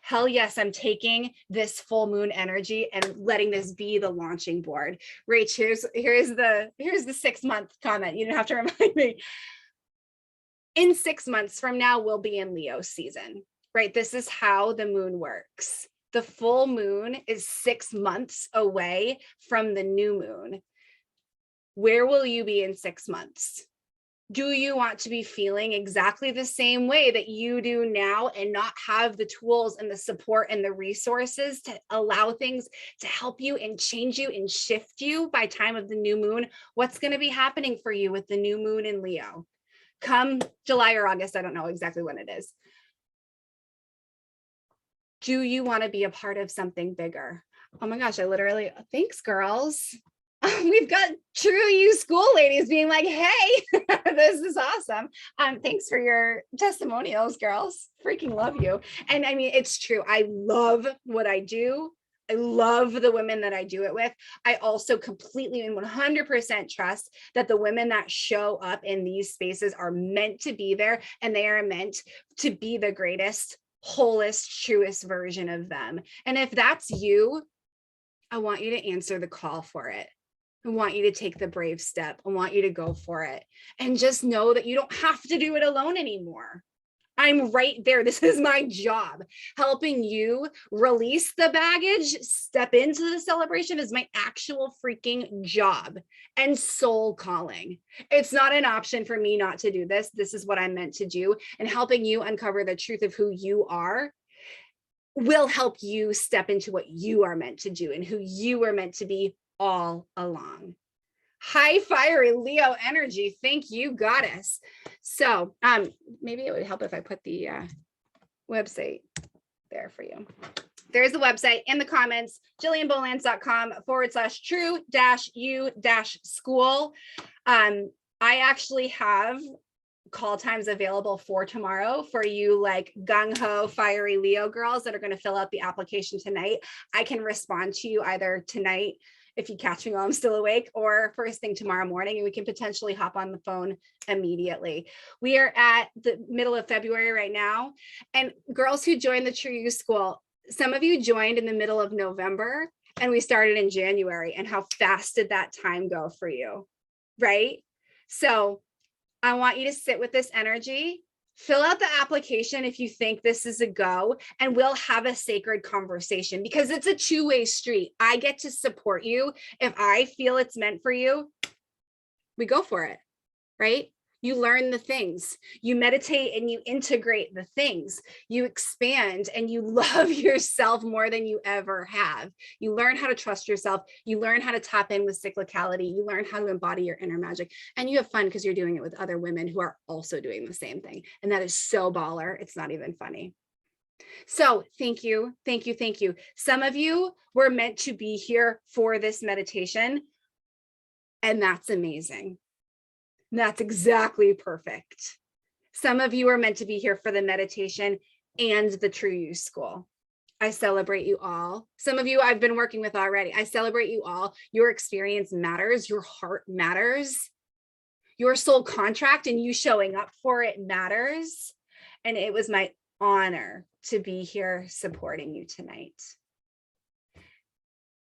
Hell yes, I'm taking this full moon energy and letting this be the launching board. Rach, here's the 6-month comment. You didn't have to remind me. in 6 months from now, we'll be in Leo season, right? This is how the moon works. The full moon is 6 months away from the new moon. Where will you be in 6 months? Do you want to be feeling exactly the same way that you do now and not have the tools and the support and the resources to allow things to help you and change you and shift you by time of the new moon? What's going to be happening for you with the new moon in Leo? Come July or August, I don't know exactly when it is. Do you want to be a part of something bigger? Oh my gosh, thanks, girls. We've got True You school ladies being like, hey, this is awesome. Thanks for your testimonials, girls. Freaking love you. And I mean, it's true. I love what I do. I love the women that I do it with. I also completely and 100% trust that the women that show up in these spaces are meant to be there, and they are meant to be the greatest, wholest, truest version of them. And if that's you, I want you to answer the call for it. I want you to take the brave step. I want you to go for it. And just know that you don't have to do it alone anymore. I'm right there. This is my job. Helping you release the baggage, step into the celebration is my actual freaking job and soul calling. It's not an option for me not to do this. This is what I'm meant to do. And helping you uncover the truth of who you are will help you step into what you are meant to do and who you are meant to be all along. High fiery Leo energy. Thank you, goddess. So maybe it would help if I put the website there for you. There's the website in the comments, jillianbolans.com/true-u-school. I actually have call times available for tomorrow for you like gung-ho fiery Leo girls that are going to fill out the application tonight. I can respond to you either tonight if you catch me while I'm still awake, or first thing tomorrow morning, and we can potentially hop on the phone immediately. We are at the middle of February right now, and girls who joined the True You School, some of you joined in the middle of November and we started in January, and how fast did that time go for you, right? So I want you to sit with this energy, fill out the application if you think this is a go, and we'll have a sacred conversation because it's a two-way street. I get to support you. If I feel it's meant for you, we go for it, right? You learn the things, you meditate and you integrate the things, you expand and you love yourself more than you ever have. You learn how to trust yourself. You learn how to tap in with cyclicality. You learn how to embody your inner magic, and you have fun because you're doing it with other women who are also doing the same thing. And that is so baller. It's not even funny. So thank you. Thank you. Thank you. Some of you were meant to be here for this meditation, and that's amazing. That's exactly perfect. Some of you are meant to be here for the meditation and the True You School. I celebrate you all. Some of you I've been working with already. I celebrate you all. Your experience matters. Your heart matters. Your soul contract and you showing up for it matters. And it was my honor to be here supporting you tonight.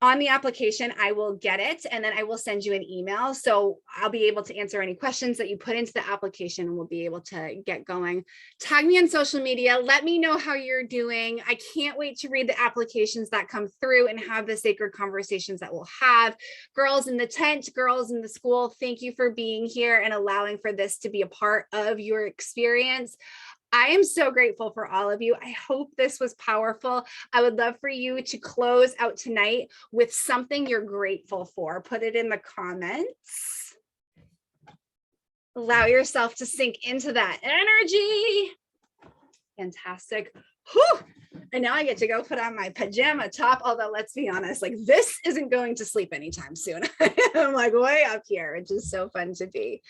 On the application, I will get it, and then I will send you an email. So I'll be able to answer any questions that you put into the application, and we'll be able to get going. Tag me on social media. Let me know how you're doing. I can't wait to read the applications that come through and have the sacred conversations that we'll have. Girls in the tent, girls in the school, thank you for being here and allowing for this to be a part of your experience. I am so grateful for all of you. I hope this was powerful. I would love for you to close out tonight with something you're grateful for. Put it in the comments. Allow yourself to sink into that energy. Fantastic. Whew. And now I get to go put on my pajama top, although let's be honest, like this isn't going to sleep anytime soon. I'm like way up here, which is so fun to be.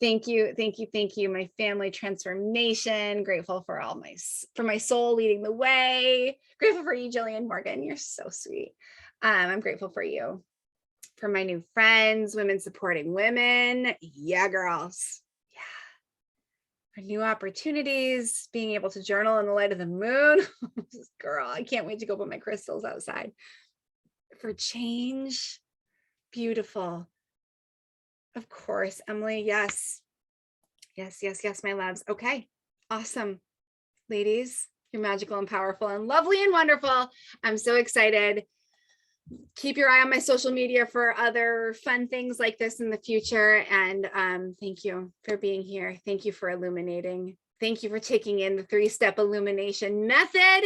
Thank you, thank you, thank you. My family transformation, grateful for for my soul leading the way. Grateful for you, Jillian Morgan, you're so sweet. I'm grateful for you. For my new friends, women supporting women. Yeah, girls, yeah. For new opportunities, being able to journal in the light of the moon. Girl, I can't wait to go put my crystals outside. For change, beautiful. Of course, Emily, yes. Yes, yes, yes, my loves. Okay. Awesome. Ladies, you're magical and powerful and lovely and wonderful. I'm so excited. Keep your eye on my social media for other fun things like this in the future. And thank you for being here. Thank you for illuminating. Thank you for taking in the 3-step illumination method.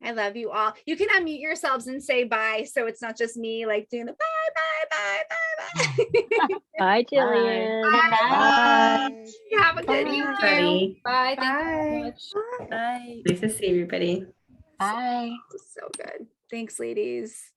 I love you all. You can unmute yourselves and say bye. So it's not just me like doing the bye. Bye, Jillian. Bye. Have a good Thank you, evening. everybody. Bye. Thank you so Bye. much. Bye. Nice to see everybody. Bye. So good. Thanks, ladies.